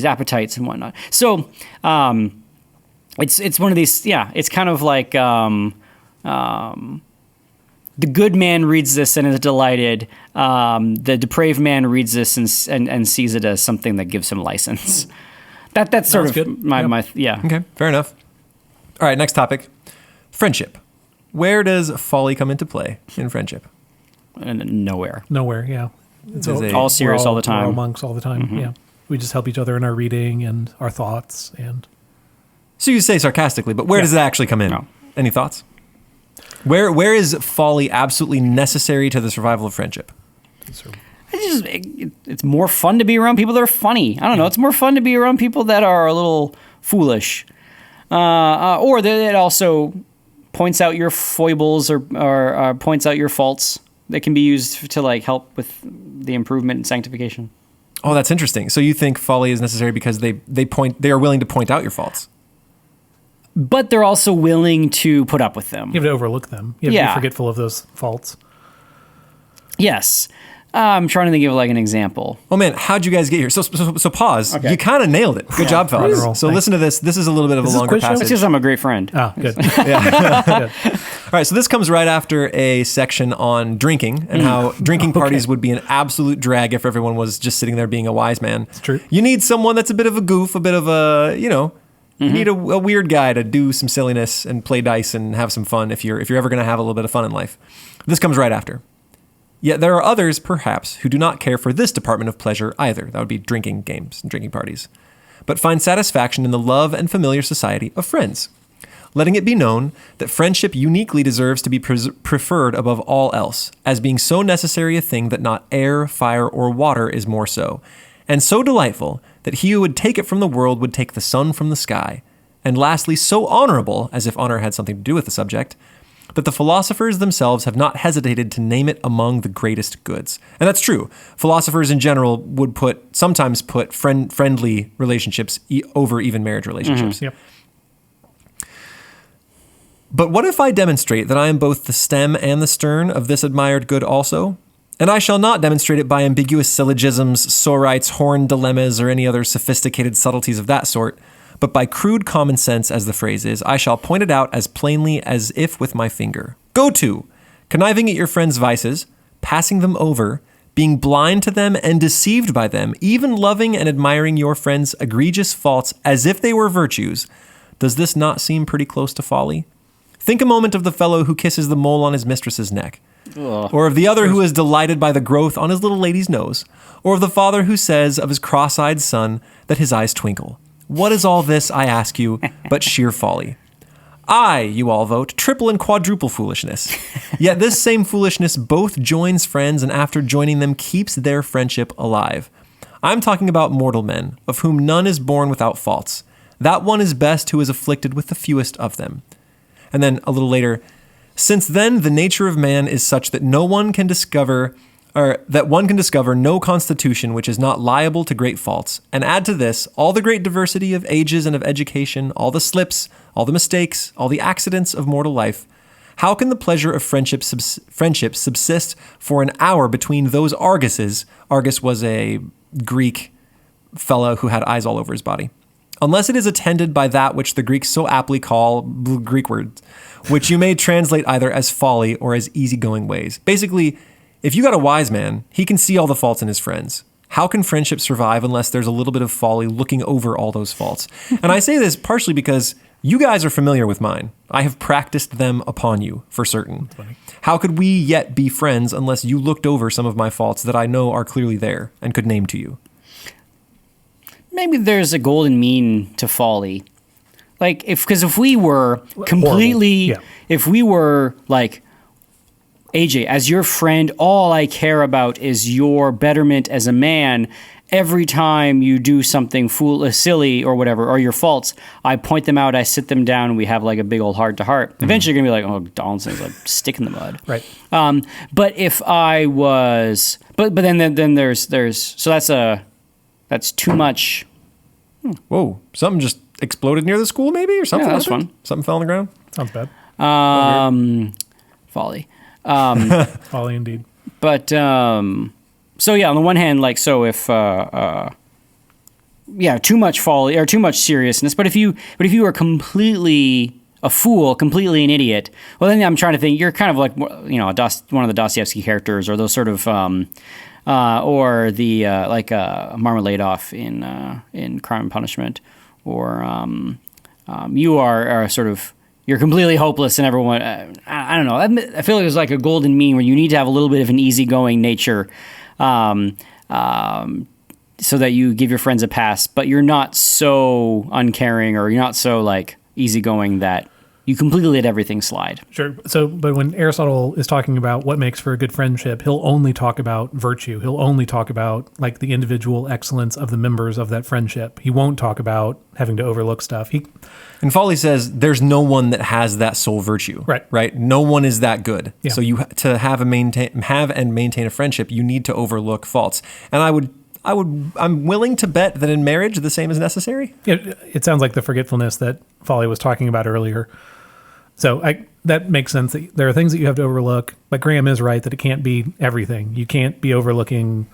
appetites and whatnot? So it's one of these. Yeah, it's kind of like the good man reads this and is delighted. The depraved man reads this and sees it as something that gives him license. That's sort of good. my. Okay, fair enough. All right, next topic, friendship. Where does folly come into play in friendship? Nowhere. Yeah. It's all serious all the time. We're all monks all the time. Mm-hmm. Yeah. We just help each other in our reading and our thoughts. And so you say sarcastically, but where does it actually come in? No. Any thoughts? Where is folly absolutely necessary to the survival of friendship? It's more fun to be around people that are funny. I don't know. It's more fun to be around people that are a little foolish, or that it also points out your foibles or points out your faults that can be used to like help with the improvement and sanctification. Oh, that's interesting. So you think folly is necessary because they are willing to point out your faults, but they're also willing to put up with them. you have to overlook them. You have to be forgetful of those faults. Yes. I'm trying to think of like an example. Oh man, how'd you guys get here? So pause. Okay. You kind of nailed it. Good job, fellas. Really? So listen to this. This is a little bit of a longer passage. It's just I'm a great friend. Oh, good. Good. All right, so this comes right after a section on drinking and how drinking parties would be an absolute drag if everyone was just sitting there being a wise man. It's true. You need someone that's a bit of a goof, a bit of a, you need a weird guy to do some silliness and play dice and have some fun if you're ever going to have a little bit of fun in life. This comes right after. Yet there are others, perhaps, who do not care for this department of pleasure either. That would be drinking games and drinking parties. But find satisfaction in the love and familiar society of friends, letting it be known that friendship uniquely deserves to be preferred above all else, as being so necessary a thing that not air, fire, or water is more so, and so delightful that he who would take it from the world would take the sun from the sky, and lastly, so honorable, as if honor had something to do with the subject, that the philosophers themselves have not hesitated to name it among the greatest goods. And that's true. Philosophers in general would sometimes put friendly relationships over even marriage relationships. Yep. But what if I demonstrate that I am both the stem and the stern of this admired good also? And I shall not demonstrate it by ambiguous syllogisms, sorites, horn dilemmas, or any other sophisticated subtleties of that sort, but by crude common sense, as the phrase is, I shall point it out as plainly as if with my finger. Go to, conniving at your friends' vices, passing them over, being blind to them and deceived by them, even loving and admiring your friends' egregious faults as if they were virtues. Does this not seem pretty close to folly? Think a moment of the fellow who kisses the mole on his mistress's neck. Ugh. Or of the other who is delighted by the growth on his little lady's nose. Or of the father who says of his cross-eyed son that his eyes twinkle. What is all this, I ask you, but sheer folly? Aye, you all vote, triple and quadruple foolishness. Yet this same foolishness both joins friends and after joining them keeps their friendship alive. I'm talking about mortal men, of whom none is born without faults. That one is best who is afflicted with the fewest of them. And then a little later, since then the nature of man is such that one can discover no constitution which is not liable to great faults, and add to this all the great diversity of ages and of education, all the slips, all the mistakes, all the accidents of mortal life, how can the pleasure of friendship subsist for an hour between those Arguses? Argus was a Greek fellow who had eyes all over his body. Unless it is attended by that which the Greeks so aptly call Greek words, which you may translate either as folly or as easygoing ways. Basically, if you got a wise man, he can see all the faults in his friends. How can friendship survive unless there's a little bit of folly looking over all those faults? And I say this partially because you guys are familiar with mine. I have practiced them upon you, for certain. How could we yet be friends unless you looked over some of my faults that I know are clearly there and could name to you? Maybe there's a golden mean to folly. Like, if we were completely, if we were like, AJ, as your friend, all I care about is your betterment as a man. Every time you do something silly or whatever, or your faults, I point them out, I sit them down, and we have like a big old heart-to-heart. Eventually you're going to be like, oh, Donaldson's like stick in the mud. Right. But if I was, but then there's, so that's too much. Whoa, something just exploded near the school maybe or something? Yeah, that's fun. Something fell on the ground? Sounds bad. Folly. Folly indeed. But, so yeah, on the one hand, like, so if, too much folly or too much seriousness, but if you are completely a fool, completely an idiot, well, then I'm trying to think, you're kind of like, you know, one of the Dostoevsky characters or those sort of, or the Marmalade off in Crime and Punishment, or you are sort of, you're completely hopeless, and everyone, I don't know. I feel like there's like a golden mean where you need to have a little bit of an easygoing nature, so that you give your friends a pass, but you're not so uncaring or you're not so like easygoing that you completely let everything slide. Sure. So, but when Aristotle is talking about what makes for a good friendship, he'll only talk about virtue. He'll only talk about like the individual excellence of the members of that friendship. He won't talk about having to overlook stuff. And Folly says there's no one that has that sole virtue. Right. No one is that good. Yeah. So to have and maintain a friendship, you need to overlook faults. And I'm willing to bet that in marriage the same is necessary. It sounds like the forgetfulness that Folly was talking about earlier. So that makes sense. There are things that you have to overlook, but Graham is right that it can't be everything. You can't be overlooking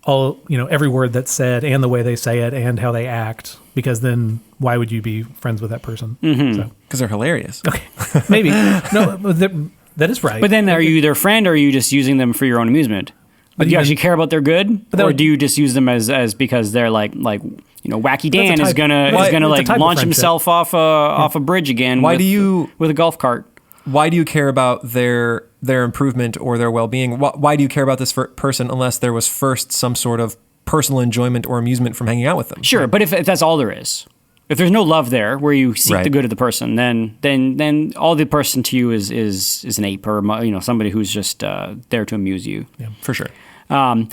every word that's said and the way they say it and how they act, because then why would you be friends with that person? Mm-hmm. Because they're hilarious. Okay, maybe. No, that is right. But then are you their friend, or are you just using them for your own amusement? Do you actually care about their good, or do you just use them as because they're like Wacky Dan is gonna like launch himself off a bridge again? With a golf cart? Why do you care about their improvement or their well-being? Why do you care about this person unless there was first some sort of personal enjoyment or amusement from hanging out with them? Sure, but if that's all there is, if there's no love there where you seek the good of the person, then all the person to you is an ape or somebody who's just there to amuse you. Yeah, for sure. I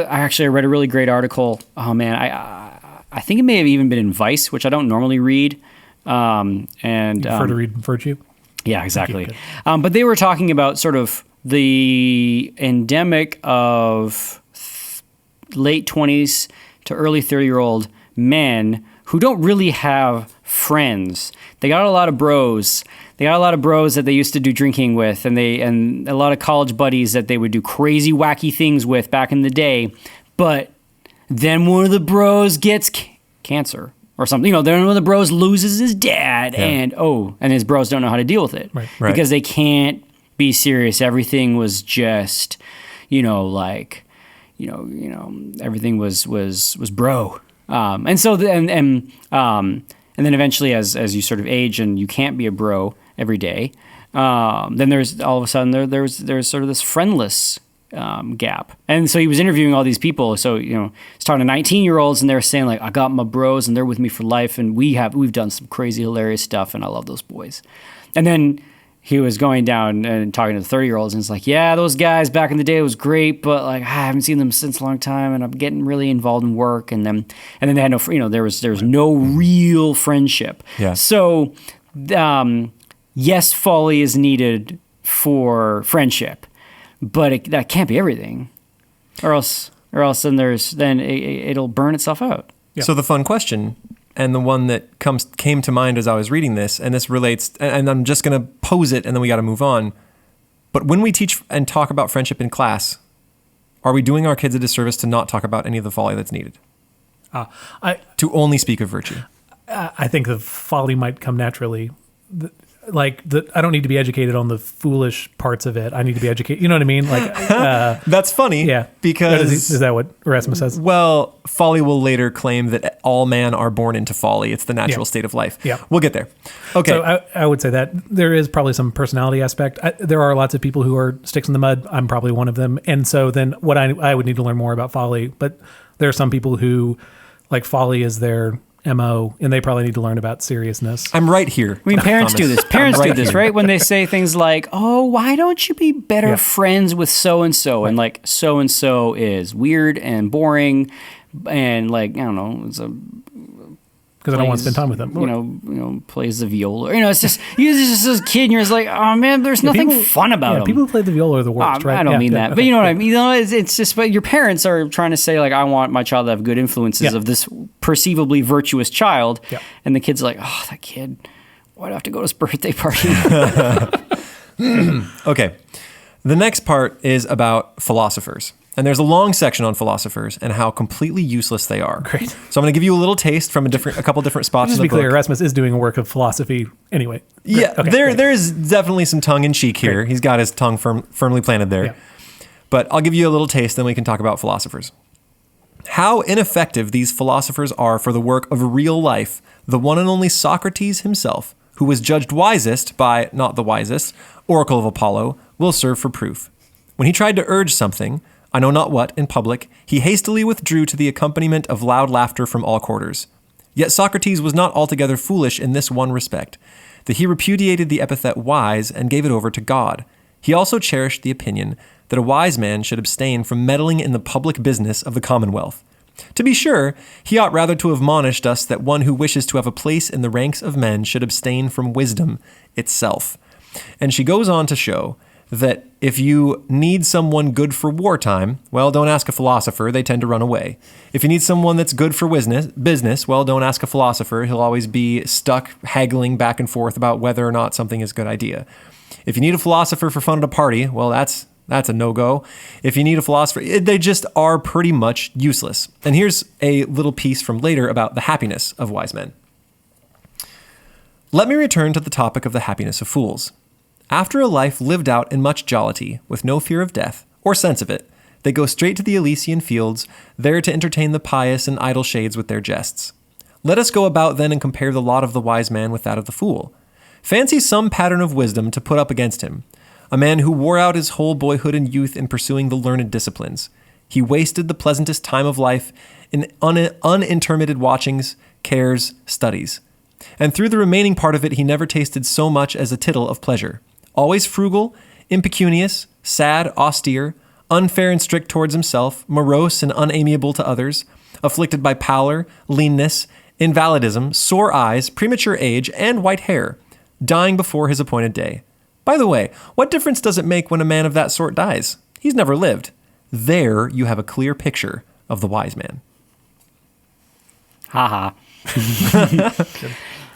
actually read a really great article. Oh man, I think it may have even been in Vice, which I don't normally read. And you prefer to read Virtue? Yeah, exactly. But they were talking about sort of the endemic of late 20s to early 30-year-old men who don't really have friends. They got a lot of bros. They got a lot of bros that they used to do drinking with, and a lot of college buddies that they would do crazy, wacky things with back in the day. But then one of the bros gets cancer or something. Then one of the bros loses his dad, and his bros don't know how to deal with it because they can't be serious. Everything was just, everything was bro. And then eventually, as you sort of age and you can't be a bro every day, then there's all of a sudden there's sort of this friendless gap. And so he was interviewing all these people. So he's talking to 19-year-olds, and they're saying like, I got my bros, and they're with me for life, and we've done some crazy hilarious stuff, and I love those boys. And then he was going down and talking to the 30-year-olds, and it's like, yeah, those guys back in the day was great, but like I haven't seen them since a long time, and I'm getting really involved in work. And then they had no, there was no real friendship. Yeah. So, yes, folly is needed for friendship, but that can't be everything, or else then it'll burn itself out. Yeah. So the fun question, and the one that came to mind as I was reading this, and this relates, and I'm just going to pose it, and then we got to move on. But when we teach and talk about friendship in class, are we doing our kids a disservice to not talk about any of the folly that's needed? To only speak of virtue. I think the folly might come naturally. I don't need to be educated on the foolish parts of it. I need to be educated. You know what I mean? That's funny. Yeah. Because is that what Erasmus says? Well, folly will later claim that all men are born into folly. It's the natural state of life. Yeah. We'll get there. Okay. So I would say that there is probably some personality aspect. There are lots of people who are sticks in the mud. I'm probably one of them. And so then what I would need to learn more about folly. But there are some people who like folly is their MO, and they probably need to learn about seriousness. I'm right here. I mean, parents do this. Parents do this, right? When they say things like, oh, why don't you be better friends with so-and-so? And like, so-and-so is weird and boring and like, I don't know, it's because I don't want to spend time with them. Plays the viola. It's just you're just this kid, and you're just like, oh man, there's nothing fun about them. People who play the viola are the worst, right? I don't mean that, okay. But you know what I mean. It's just, but your parents are trying to say like, I want my child to have good influences of this perceivably virtuous child, and the kid's like, oh, that kid, why do I have to go to his birthday party? Okay, the next part is about philosophers. And there's a long section on philosophers and how completely useless they are. Great. So I'm going to give you a little taste from a couple different spots in the book. Just to be clear, Erasmus is doing a work of philosophy anyway. Yeah, okay, there is definitely some tongue-in-cheek here. Great. He's got his tongue firmly planted there. Yeah. But I'll give you a little taste, then we can talk about philosophers. How ineffective these philosophers are for the work of real life, the one and only Socrates himself, who was judged wisest by, not the wisest, Oracle of Apollo, will serve for proof. When he tried to urge something, I know not what, in public, he hastily withdrew to the accompaniment of loud laughter from all quarters. Yet Socrates was not altogether foolish in this one respect, that he repudiated the epithet wise and gave it over to God. He also cherished the opinion that a wise man should abstain from meddling in the public business of the commonwealth. To be sure, he ought rather to have admonished us that one who wishes to have a place in the ranks of men should abstain from wisdom itself. And she goes on to show that if you need someone good for wartime, well, don't ask a philosopher. They tend to run away. If you need someone that's good for business, well, don't ask a philosopher. He'll always be stuck haggling back and forth about whether or not something is a good idea. If you need a philosopher for fun at a party, well, that's a no-go. If you need a philosopher, they just are pretty much useless. And here's a little piece from later about the happiness of wise men. Let me return to the topic of the happiness of fools. After a life lived out in much jollity, with no fear of death, or sense of it, they go straight to the Elysian fields, there to entertain the pious and idle shades with their jests. Let us go about then and compare the lot of the wise man with that of the fool. Fancy some pattern of wisdom to put up against him, a man who wore out his whole boyhood and youth in pursuing the learned disciplines. He wasted the pleasantest time of life in unintermitted watchings, cares, studies. And through the remaining part of it he never tasted so much as a tittle of pleasure. Always frugal, impecunious, sad, austere, unfair and strict towards himself, morose and unamiable to others, afflicted by pallor, leanness, invalidism, sore eyes, premature age, and white hair, dying before his appointed day. By the way, what difference does it make when a man of that sort dies? He's never lived. There you have a clear picture of the wise man. Ha ha.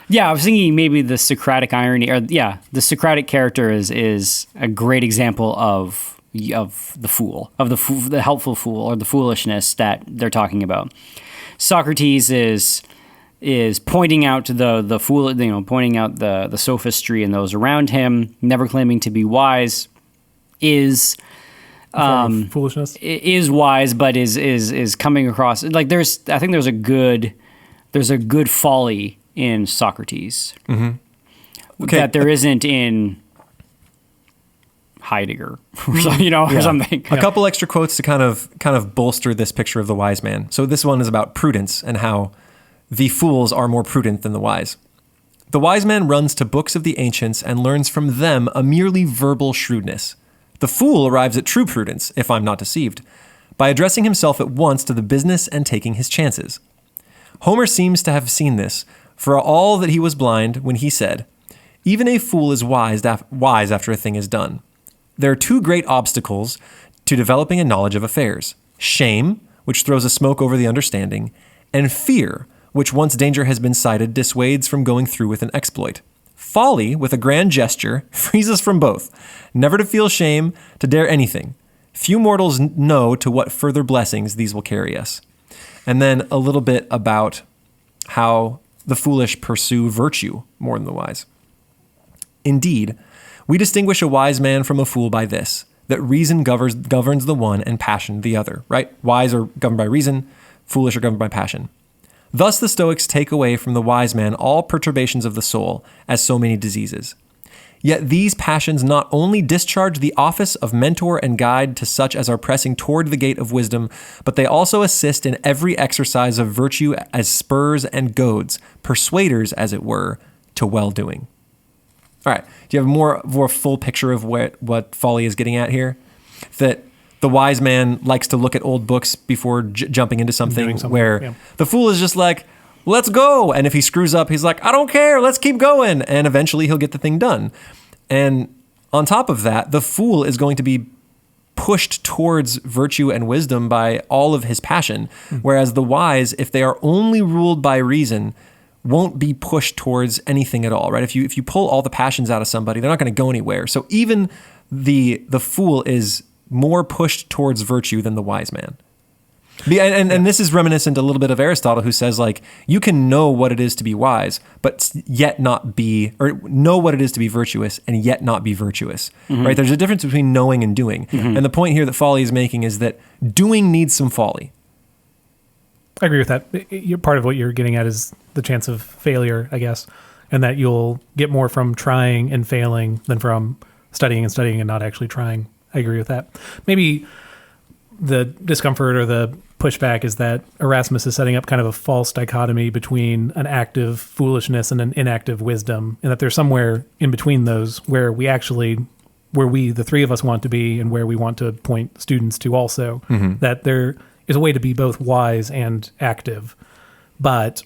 Yeah, I was thinking maybe the Socratic irony, the Socratic character is a great example of the fool, the helpful fool, or the foolishness that they're talking about. Socrates is pointing out the fool, pointing out the sophistry in those around him, never claiming to be wise, is foolishness. Is wise, but is coming across like I think there's a good folly in Socrates that there isn't in Heidegger, or something. A couple extra quotes to kind of bolster this picture of the wise man. So this one is about prudence and how the fools are more prudent than the wise. The wise man runs to books of the ancients and learns from them a merely verbal shrewdness. The fool arrives at true prudence, if I'm not deceived, by addressing himself at once to the business and taking his chances. Homer seems to have seen this, for all that he was blind when he said, "Even a fool is wise after a thing is done." There are two great obstacles to developing a knowledge of affairs: shame, which throws a smoke over the understanding, and fear, which once danger has been sighted, dissuades from going through with an exploit. Folly, with a grand gesture, frees us from both, never to feel shame, to dare anything. Few mortals know to what further blessings these will carry us. And then a little bit about how the foolish pursue virtue more than the wise. Indeed, we distinguish a wise man from a fool by this, that reason governs the one and passion the other, right? Wise are governed by reason, foolish are governed by passion. Thus the Stoics take away from the wise man all perturbations of the soul, as so many diseases. Yet these passions not only discharge the office of mentor and guide to such as are pressing toward the gate of wisdom, but they also assist in every exercise of virtue as spurs and goads, persuaders, as it were, to well-doing. All right, do you have a more full picture of what Folly is getting at here? That the wise man likes to look at old books before jumping into something where the fool is just like, let's go. And if he screws up, he's like, I don't care, let's keep going. And eventually he'll get the thing done. And on top of that, the fool is going to be pushed towards virtue and wisdom by all of his passion. Whereas the wise, if they are only ruled by reason, won't be pushed towards anything at all, right? If you pull all the passions out of somebody, they're not going to go anywhere. So even the fool is more pushed towards virtue than the wise man. And this is reminiscent a little bit of Aristotle, who says, like, you can know what it is to be wise, but yet not be, or know what it is to be virtuous and yet not be virtuous, right? There's a difference between knowing and doing. And the point here that Folly is making is that doing needs some folly. I agree with that. Part of what you're getting at is the chance of failure, I guess, and that you'll get more from trying and failing than from studying and not actually trying. I agree with that. Maybe the discomfort or the pushback is that Erasmus is setting up kind of a false dichotomy between an active foolishness and an inactive wisdom, and that there's somewhere in between those where the three of us want to be and where we want to point students to also, that there is a way to be both wise and active. But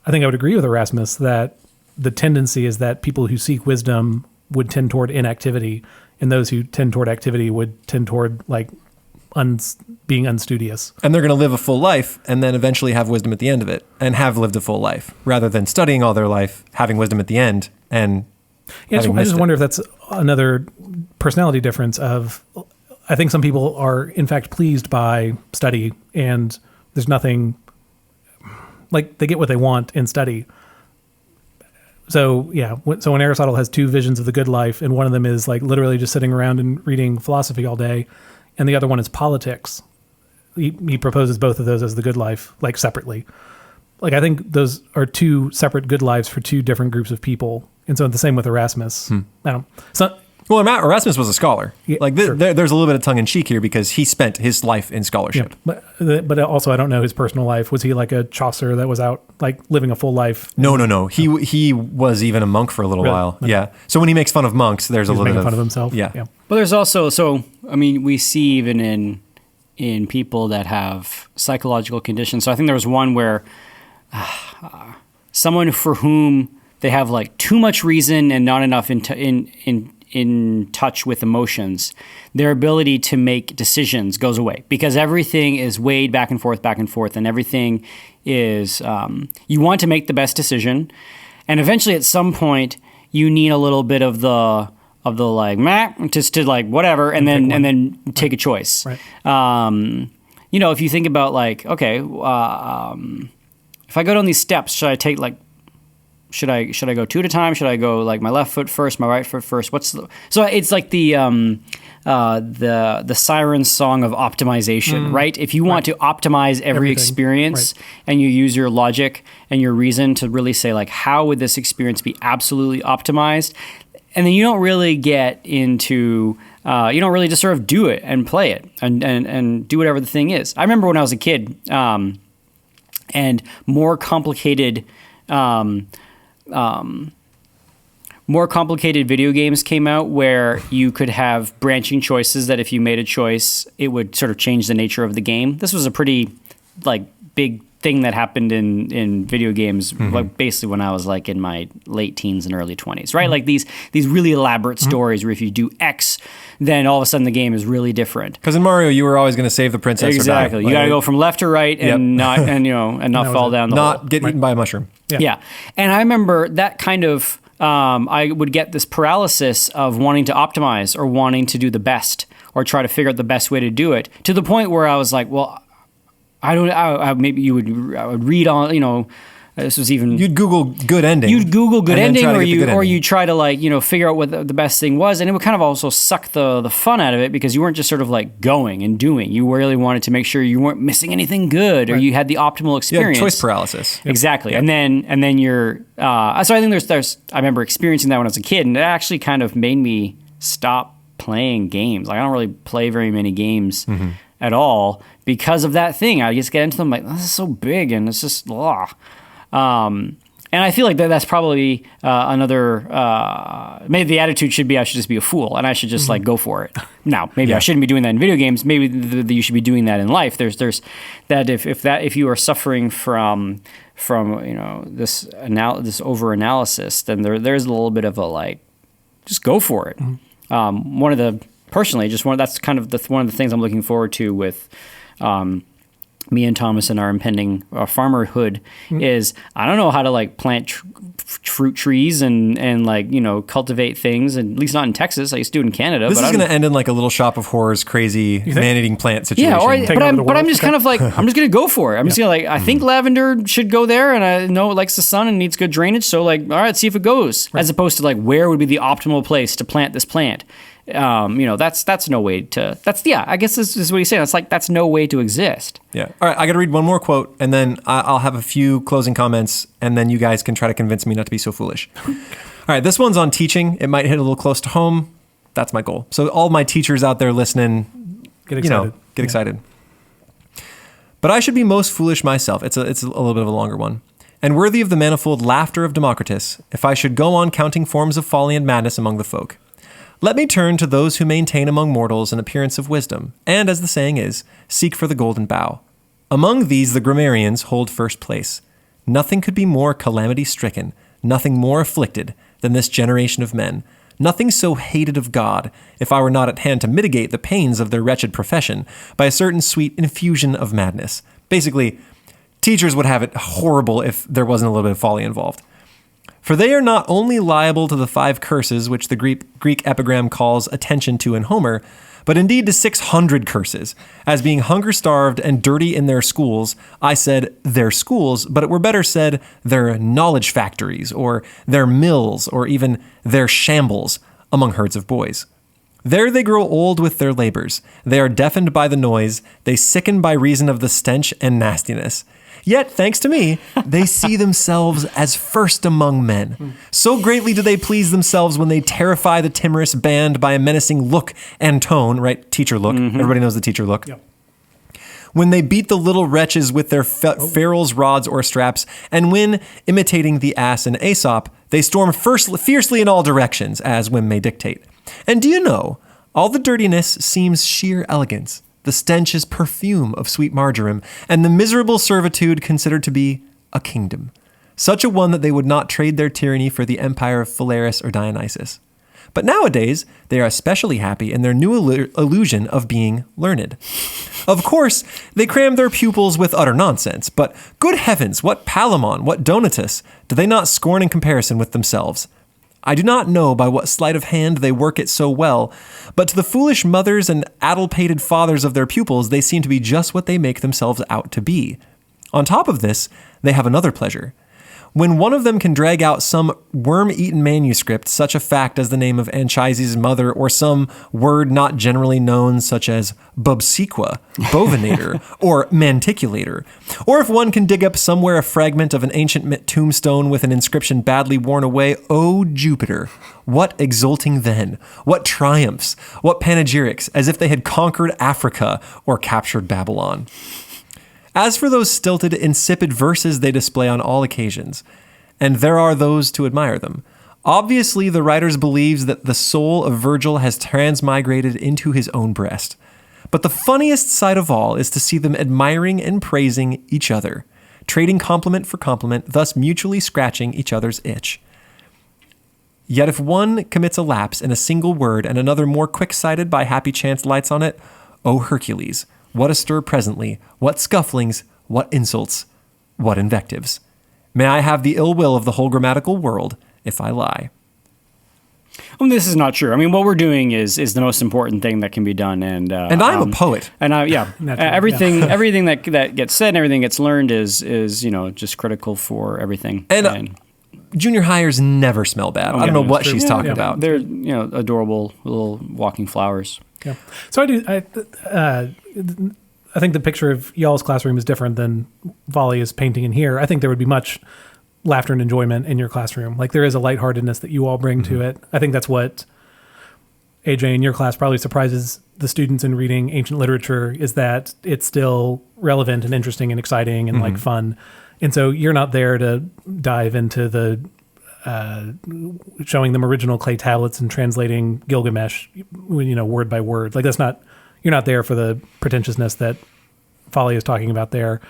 I think I would agree with Erasmus that the tendency is that people who seek wisdom would tend toward inactivity, and those who tend toward activity would tend toward being unstudious. And they're going to live a full life and then eventually have wisdom at the end of it and have lived a full life, rather than studying all their life, having wisdom at the end and I just wonder if that's another personality difference of, I think some people are in fact pleased by study, and there's nothing, like, they get what they want in study. So when Aristotle has two visions of the good life, and one of them is like literally just sitting around and reading philosophy all day, and the other one is politics, he proposes both of those as the good life, like, separately. Like, I think those are two separate good lives for two different groups of people. And so the same with Erasmus. Well, Erasmus was a scholar. Yeah, there's a little bit of tongue in cheek here because he spent his life in scholarship. Yeah, but also I don't know his personal life. Was he like a Chaucer that was out like living a full life? No. He was even a monk for a little while. Okay. Yeah. So when he makes fun of monks, there's a little bit of fun of himself. Yeah. But there's also, we see even in people that have psychological conditions. So I think there was one where someone for whom they have like too much reason and not enough in touch with emotions, their ability to make decisions goes away because everything is weighed back and forth, and everything is, you want to make the best decision. and eventually at some point you need a little bit of the like meh, just to like whatever, and then take a choice. Right. You know, if you think about like, okay, if I go down these steps, should I take like, should I go two at a time? Should I go like my left foot first, my right foot first? So it's like the siren song of optimization, right? If you want to optimize every experience and you use your logic and your reason to really say like, how would this experience be absolutely optimized? And then you don't really get into, you don't really just sort of do it and play it and do whatever the thing is. I remember when I was a kid, and more complicated video games came out where you could have branching choices that if you made a choice, it would sort of change the nature of the game. This was a pretty like big thing that happened in video games, like basically when I was like in my late teens and early 20s, right? Like these really elaborate stories where if you do X, then all of a sudden the game is really different. Because in Mario, you were always going to save the princess. Exactly. Or die. You got to go from left to right and not fall down the hole. Not get eaten by a mushroom. Yeah. And I remember that kind of, I would get this paralysis of wanting to optimize or wanting to do the best or try to figure out the best way to do it, to the point where I was like, well, I would read on, you know, this was even... You'd Google good ending. Or you try to like, you know, figure out what the best thing was. And it would kind of also suck the fun out of it because you weren't just sort of like going and doing. You really wanted to make sure you weren't missing anything good or you had the optimal experience. Yeah, choice paralysis. Exactly. Yep. And then you're... so I think there's... I remember experiencing that when I was a kid, and it actually kind of made me stop playing games. Like I don't really play very many games at all because of that thing. I just get into them like, this is so big and it's just, ugh. And I feel like that's probably another, maybe the attitude should be I should just be a fool and I should just like go for it. Now, maybe I shouldn't be doing that in video games. Maybe you should be doing that in life. There's that if you are suffering from you know, this over analysis, then there's a little bit of a like, just go for it. That's kind of one of the things I'm looking forward to with me and Thomas and our impending farmerhood is I don't know how to like plant fruit trees and like, you know, cultivate things, and at least not in Texas. I used to do it in Canada. This is going to end in like a Little Shop of Horrors crazy man-eating plant situation. Yeah, but I'm just kind of like, I'm just going to go for it. I'm just going to like, I think lavender should go there, and I know it likes the sun and needs good drainage, so like, all right, see if it goes. As opposed to like, where would be the optimal place to plant this plant? You know, that's no way to, I guess this is what he's saying. It's like, that's no way to exist. Yeah. All right. I got to read one more quote and then I'll have a few closing comments and then you guys can try to convince me not to be so foolish. All right. This one's on teaching. It might hit a little close to home. That's my goal. So all my teachers out there listening, get excited. Get excited. But I should be most foolish myself. It's a little bit of a longer one. And worthy of the manifold laughter of Democritus, if I should go on counting forms of folly and madness among the folk. Let me turn to those who maintain among mortals an appearance of wisdom, and, as the saying is, seek for the golden bough. Among these the grammarians hold first place. Nothing could be more calamity-stricken, nothing more afflicted than this generation of men, nothing so hated of God, if I were not at hand to mitigate the pains of their wretched profession by a certain sweet infusion of madness. Basically, teachers would have it horrible if there wasn't a little bit of folly involved. For they are not only liable to the 5 curses which the Greek epigram calls attention to in Homer, but indeed to 600 curses, as being hunger-starved and dirty in their schools. I said their schools, but it were better said their knowledge factories, or their mills, or even their shambles among herds of boys. There they grow old with their labors. They are deafened by the noise. They sicken by reason of the stench and nastiness. Yet, thanks to me, they see themselves as first among men. So greatly do they please themselves when they terrify the timorous band by a menacing look and tone, right? Teacher look. Everybody knows the teacher look. Yep. When they beat the little wretches with their ferrules, rods, or straps, and when, imitating the ass in Aesop, they storm fiercely in all directions, as whim may dictate. And do you know, all the dirtiness seems sheer elegance. The stench is perfume of sweet marjoram, and the miserable servitude considered to be a kingdom. Such a one that they would not trade their tyranny for the empire of Phalaris or Dionysus. But nowadays, they are especially happy in their new illusion of being learned. Of course, they cram their pupils with utter nonsense, but good heavens, what Palamon, what Donatus, do they not scorn in comparison with themselves? I do not know by what sleight of hand they work it so well, but to the foolish mothers and addle-pated fathers of their pupils, they seem to be just what they make themselves out to be. On top of this, they have another pleasure. When one of them can drag out some worm-eaten manuscript, such a fact as the name of Anchises' mother, or some word not generally known, such as bubsequa, bovinator, or manticulator, or if one can dig up somewhere a fragment of an ancient tombstone with an inscription badly worn away, O Jupiter, what exulting then, what triumphs, what panegyrics, as if they had conquered Africa or captured Babylon. As for those stilted, insipid verses they display on all occasions, and there are those to admire them, obviously the writer believes that the soul of Virgil has transmigrated into his own breast. But the funniest sight of all is to see them admiring and praising each other, trading compliment for compliment, thus mutually scratching each other's itch. Yet if one commits a lapse in a single word and another more quick-sighted by happy chance lights on it, O Hercules! What a stir presently, what scufflings, what insults, what invectives. May I have the ill will of the whole grammatical world if I lie. Well, this is not true. I mean, what we're doing is the most important thing that can be done. And I'm a poet. And everything that gets said and everything gets learned is just critical for everything. And junior hires never smell bad. I don't know what she's talking about. They're adorable little walking flowers. Yeah. So I think the picture of y'all's classroom is different than Volley is painting in here. I think there would be much laughter and enjoyment in your classroom. Like there is a lightheartedness that you all bring to it. I think that's what AJ in your class probably surprises the students in reading ancient literature, is that it's still relevant and interesting and exciting and like fun. And so you're not there to dive into the showing them original clay tablets and translating Gilgamesh, word by word. Like you're not there for the pretentiousness that Folly is talking about there.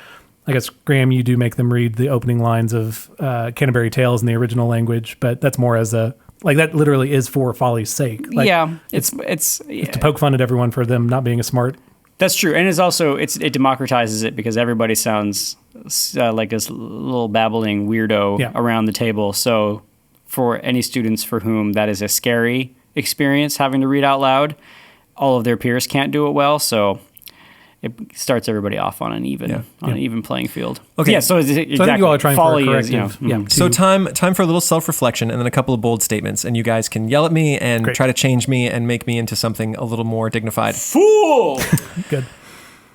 I guess, Graham, you do make them read the opening lines of Canterbury Tales in the original language, but that's more as that literally is for Folly's sake. Like, it's to poke fun at everyone for them not being as smart. That's true. And it's also, it democratizes it because everybody sounds like this little babbling weirdo around the table. So for any students for whom that is a scary experience, having to read out loud, all of their peers can't do it well. So it starts everybody off on an even playing field. Okay. Yeah. So exactly. So I think you all are trying Folly for a corrective. So time for a little self-reflection and then a couple of bold statements, and you guys can yell at me and try to change me and make me into something a little more dignified. Fool! Good.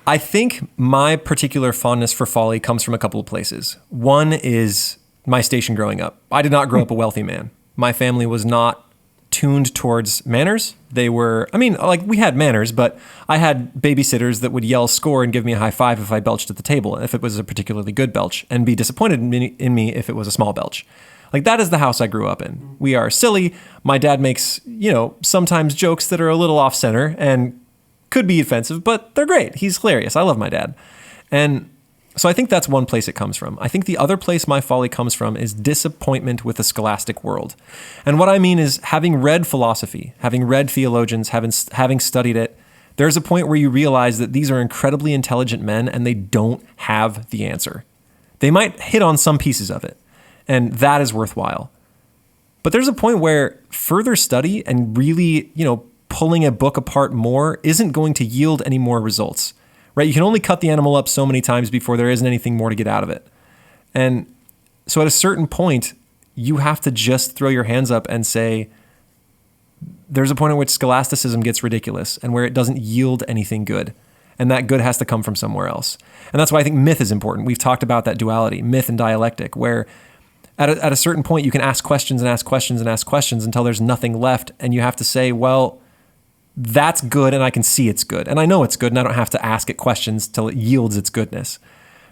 I think my particular fondness for Folly comes from a couple of places. One is my station growing up. I did not grow up a wealthy man. My family was not tuned towards manners. They were, we had manners, but I had babysitters that would yell score and give me a high five if I belched at the table, if it was a particularly good belch, and be disappointed in me if it was a small belch. Like, that is the house I grew up in. We are silly. My dad makes, sometimes jokes that are a little off center and could be offensive, but they're great. He's hilarious. I love my dad. And so I think that's one place it comes from. I think the other place my folly comes from is disappointment with the scholastic world. And what I mean is, having read philosophy, having read theologians, having studied it, there's a point where you realize that these are incredibly intelligent men and they don't have the answer. They might hit on some pieces of it, and that is worthwhile. But there's a point where further study and really, pulling a book apart more isn't going to yield any more results. Right? You can only cut the animal up so many times before there isn't anything more to get out of it. And so at a certain point, you have to just throw your hands up and say, there's a point at which scholasticism gets ridiculous and where it doesn't yield anything good. And that good has to come from somewhere else. And that's why I think myth is important. We've talked about that duality, myth and dialectic, where at a certain point you can ask questions and ask questions and ask questions until there's nothing left. And you have to say, well, that's good, and I can see it's good. And I know it's good, and I don't have to ask it questions till it yields its goodness,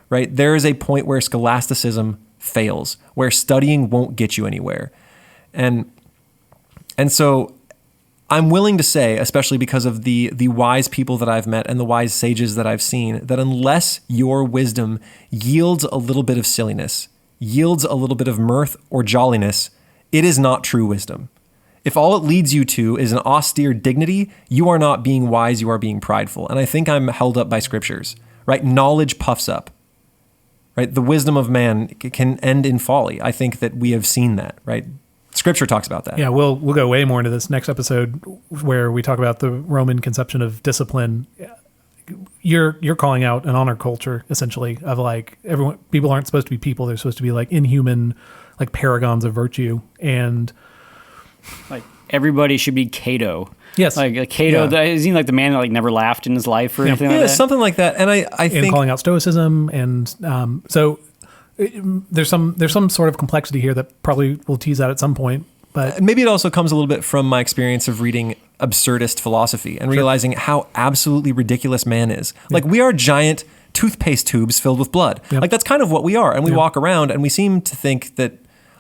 right? There is a point where scholasticism fails, where studying won't get you anywhere. And so I'm willing to say, especially because of the wise people that I've met and the wise sages that I've seen, that unless your wisdom yields a little bit of silliness, yields a little bit of mirth or jolliness, it is not true wisdom. If all it leads you to is an austere dignity, you are not being wise, you are being prideful. And I think I'm held up by scriptures, right? Knowledge puffs up, right? The wisdom of man can end in folly. I think that we have seen that, right? Scripture talks about that. Yeah, we'll go way more into this next episode where we talk about the Roman conception of discipline. You're calling out an honor culture, essentially, of like people aren't supposed to be people. They're supposed to be like inhuman, like paragons of virtue. And like everybody should be Cato. Yes. Like Cato, is he like the man that like never laughed in his life or anything like that? Yeah, something like that. And I think calling out stoicism. And so there's some sort of complexity here that probably we'll tease out at some point. But maybe it also comes a little bit from my experience of reading absurdist philosophy and realizing how absolutely ridiculous man is. Like we are giant toothpaste tubes filled with blood. Yep. Like that's kind of what we are. And we walk around and we seem to think that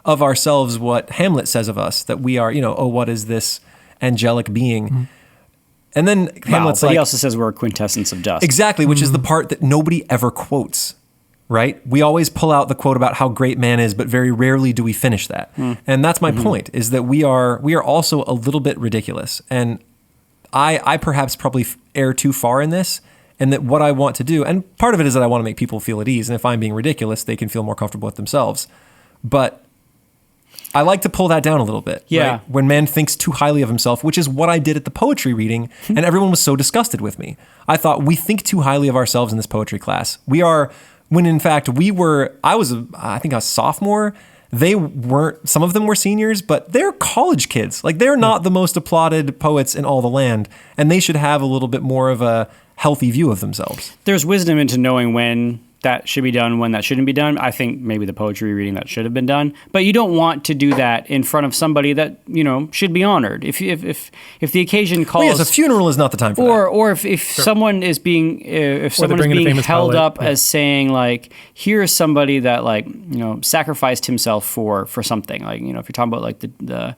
of ourselves what Hamlet says of us, that we are, oh, what is this angelic being? Mm-hmm. And then Hamlet's but like... he also says we're a quintessence of dust. Exactly, which is the part that nobody ever quotes, right? We always pull out the quote about how great man is, but very rarely do we finish that. And that's my point, is that we are also a little bit ridiculous. And I perhaps probably err too far in this, and that what I want to do, and part of it is that I want to make people feel at ease, and if I'm being ridiculous, they can feel more comfortable with themselves. But I like to pull that down a little bit. Yeah. Right? When man thinks too highly of himself, which is what I did at the poetry reading, and everyone was so disgusted with me. I thought, we think too highly of ourselves in this poetry class. We are, when in fact I think I was a sophomore. They weren't, some of them were seniors, but they're college kids. Like they're not the most applauded poets in all the land, and they should have a little bit more of a healthy view of themselves. There's wisdom into knowing when that should be done, when that shouldn't be done. I think maybe the poetry reading that should have been done, but you don't want to do that in front of somebody that should be honored. If the occasion calls, well, yes, a funeral is not the time for that. Or if someone is being someone is being held up as saying like, here is somebody that like sacrificed himself for something, like if you're talking about like the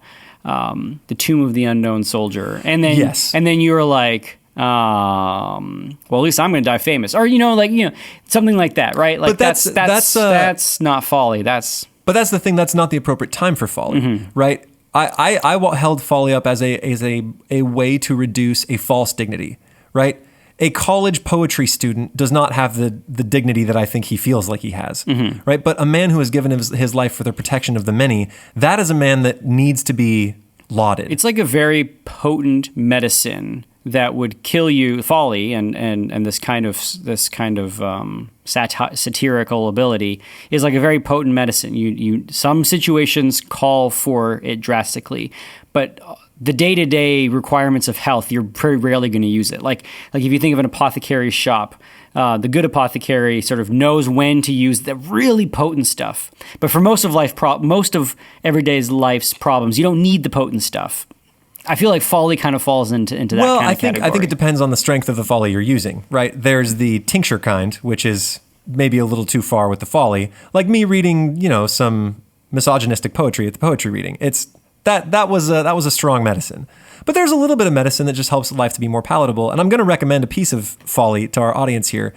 tomb of the unknown soldier, and then you're like. Well, at least I'm going to die famous, or something like that, right? Like but that's not folly. But that's the thing. That's not the appropriate time for folly, right? I held folly up as a way to reduce a false dignity, right? A college poetry student does not have the dignity that I think he feels like he has, right? But a man who has given his life for the protection of the many, that is a man that needs to be lauded. It's like a very potent medicine that would kill you. Folly and this kind of satirical ability is like a very potent medicine. You some situations call for it drastically, but the day-to-day requirements of health, you're pretty rarely going to use it. Like if you think of an apothecary's shop, the good apothecary sort of knows when to use the really potent stuff. But for most of everyday's life's problems, you don't need the potent stuff. I feel like folly kind of falls into that kind of category. I think it depends on the strength of the folly you're using, right? There's the tincture kind, which is maybe a little too far with the folly. Like me reading, some misogynistic poetry at the poetry reading. That was a strong medicine. But there's a little bit of medicine that just helps life to be more palatable. And I'm going to recommend a piece of folly to our audience here.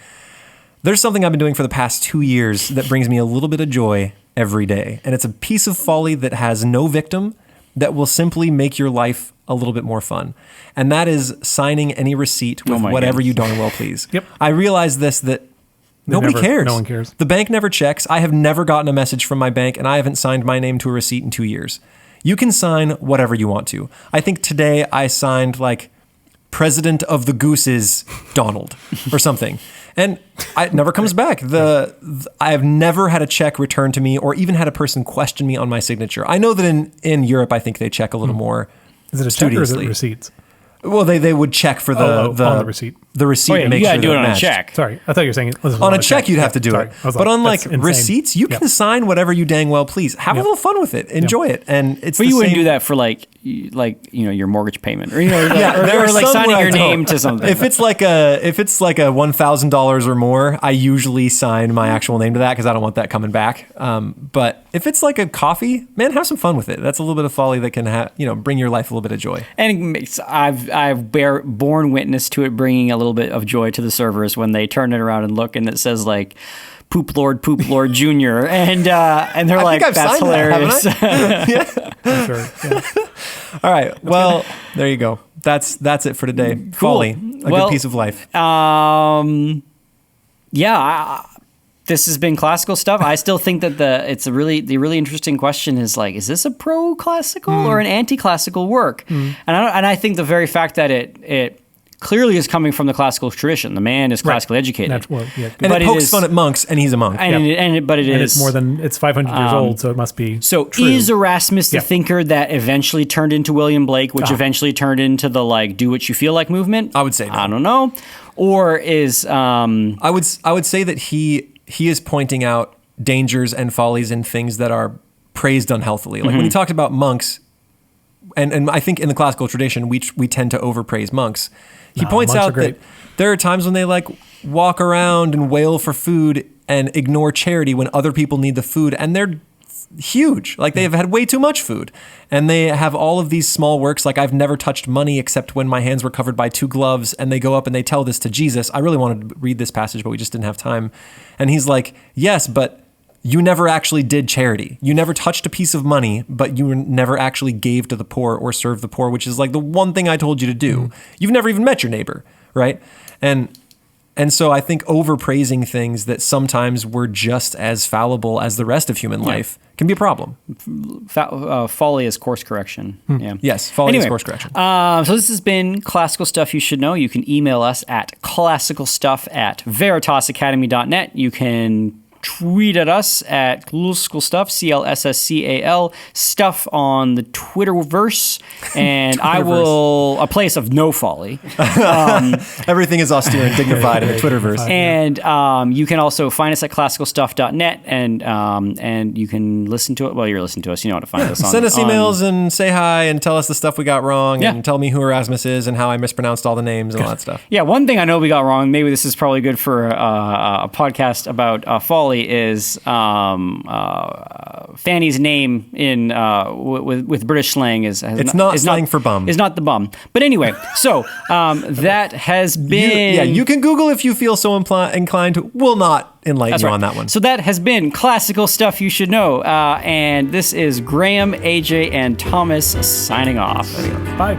There's something I've been doing for the past 2 years that brings me a little bit of joy every day. And it's a piece of folly that has no victim, that will simply make your life a little bit more fun. And that is signing any receipt with whatever you darn well please. Yep. I realize that nobody cares. No one cares. The bank never checks. I have never gotten a message from my bank, and I haven't signed my name to a receipt in 2 years. You can sign whatever you want to. I think today I signed like President of the Gooses Donald or something. And it never comes back. I have never had a check returned to me or even had a person question me on my signature. I know that in Europe, I think they check a little more studiously. Is it a check or is it receipts? Well, they would check for on the receipt. The receipt and make you sure gotta do it on matched. a check. Sorry, I thought you were saying it was on a check. You'd have to do it, but on like receipts, you can sign whatever you dang well please. Have a little fun with it, enjoy it, and it's. But you wouldn't do that for like your mortgage payment, or or like some signing where your name to something. If it's like a $1,000 or more, I usually sign my actual name to that because I don't want that coming back. But if it's like a coffee, man, have some fun with it. That's a little bit of folly that can bring your life a little bit of joy. And I've borne witness to it bringing a little bit of joy to the servers when they turn it around and look and it says like Poop Lord Jr. and they're like, that's hilarious. I'm sure. Yeah. All right. Well, there you go. That's it for today. Cool. Folly, a good piece of life. This has been classical stuff. I still think that the really interesting question is like, is this a pro-classical or an anti-classical work? And I think the very fact that it clearly is coming from the classical tradition. The man is classically educated. And it pokes fun at monks, and he's a monk. It's more than, it's 500 years old, so it must be So true. is Erasmus the thinker that eventually turned into William Blake, which eventually turned into the like do what you feel like movement? I would say no. I don't know. Or is I would say that he is pointing out dangers and follies in things that are praised unhealthily. Like when he talked about monks, and I think in the classical tradition we tend to overpraise monks. He points out that there are times when they like walk around and wail for food and ignore charity when other people need the food, and they're huge. Like they have had way too much food, and they have all of these small works. Like I've never touched money except when my hands were covered by 2 gloves, and they go up and they tell this to Jesus. I really wanted to read this passage, but we just didn't have time. And he's like, yes, but you never actually did charity. You never touched a piece of money, but you never actually gave to the poor or served the poor, which is like the one thing I told you to do. You've never even met your neighbor, right? And so I think overpraising things that sometimes were just as fallible as the rest of human life can be a problem. folly is course correction. Yeah. Yes, folly is course correction. So this has been Classical Stuff You Should Know. You can email us at classicalstuff@veritasacademy.net. You can tweet at us at Classical Stuff, CLSSCAL, stuff on the Twitterverse, and I will, a place of no folly. Everything is austere and dignified in the Twitterverse. And you can also find us at classicalstuff.net, and you can listen to it. Well, you're listening to us. You know how to find us. Send us emails and say hi and tell us the stuff we got wrong and tell me who Erasmus is and how I mispronounced all the names and all that stuff. Yeah, one thing I know we got wrong, maybe this is probably good for a podcast about folly, is Fanny's name in with British slang is not slang for bum. Is not the bum. But anyway, so that has been... You can Google if you feel so inclined to. We'll not enlighten you on that one. So that has been Classical Stuff You Should Know. And this is Graham, AJ, and Thomas signing off. Bye.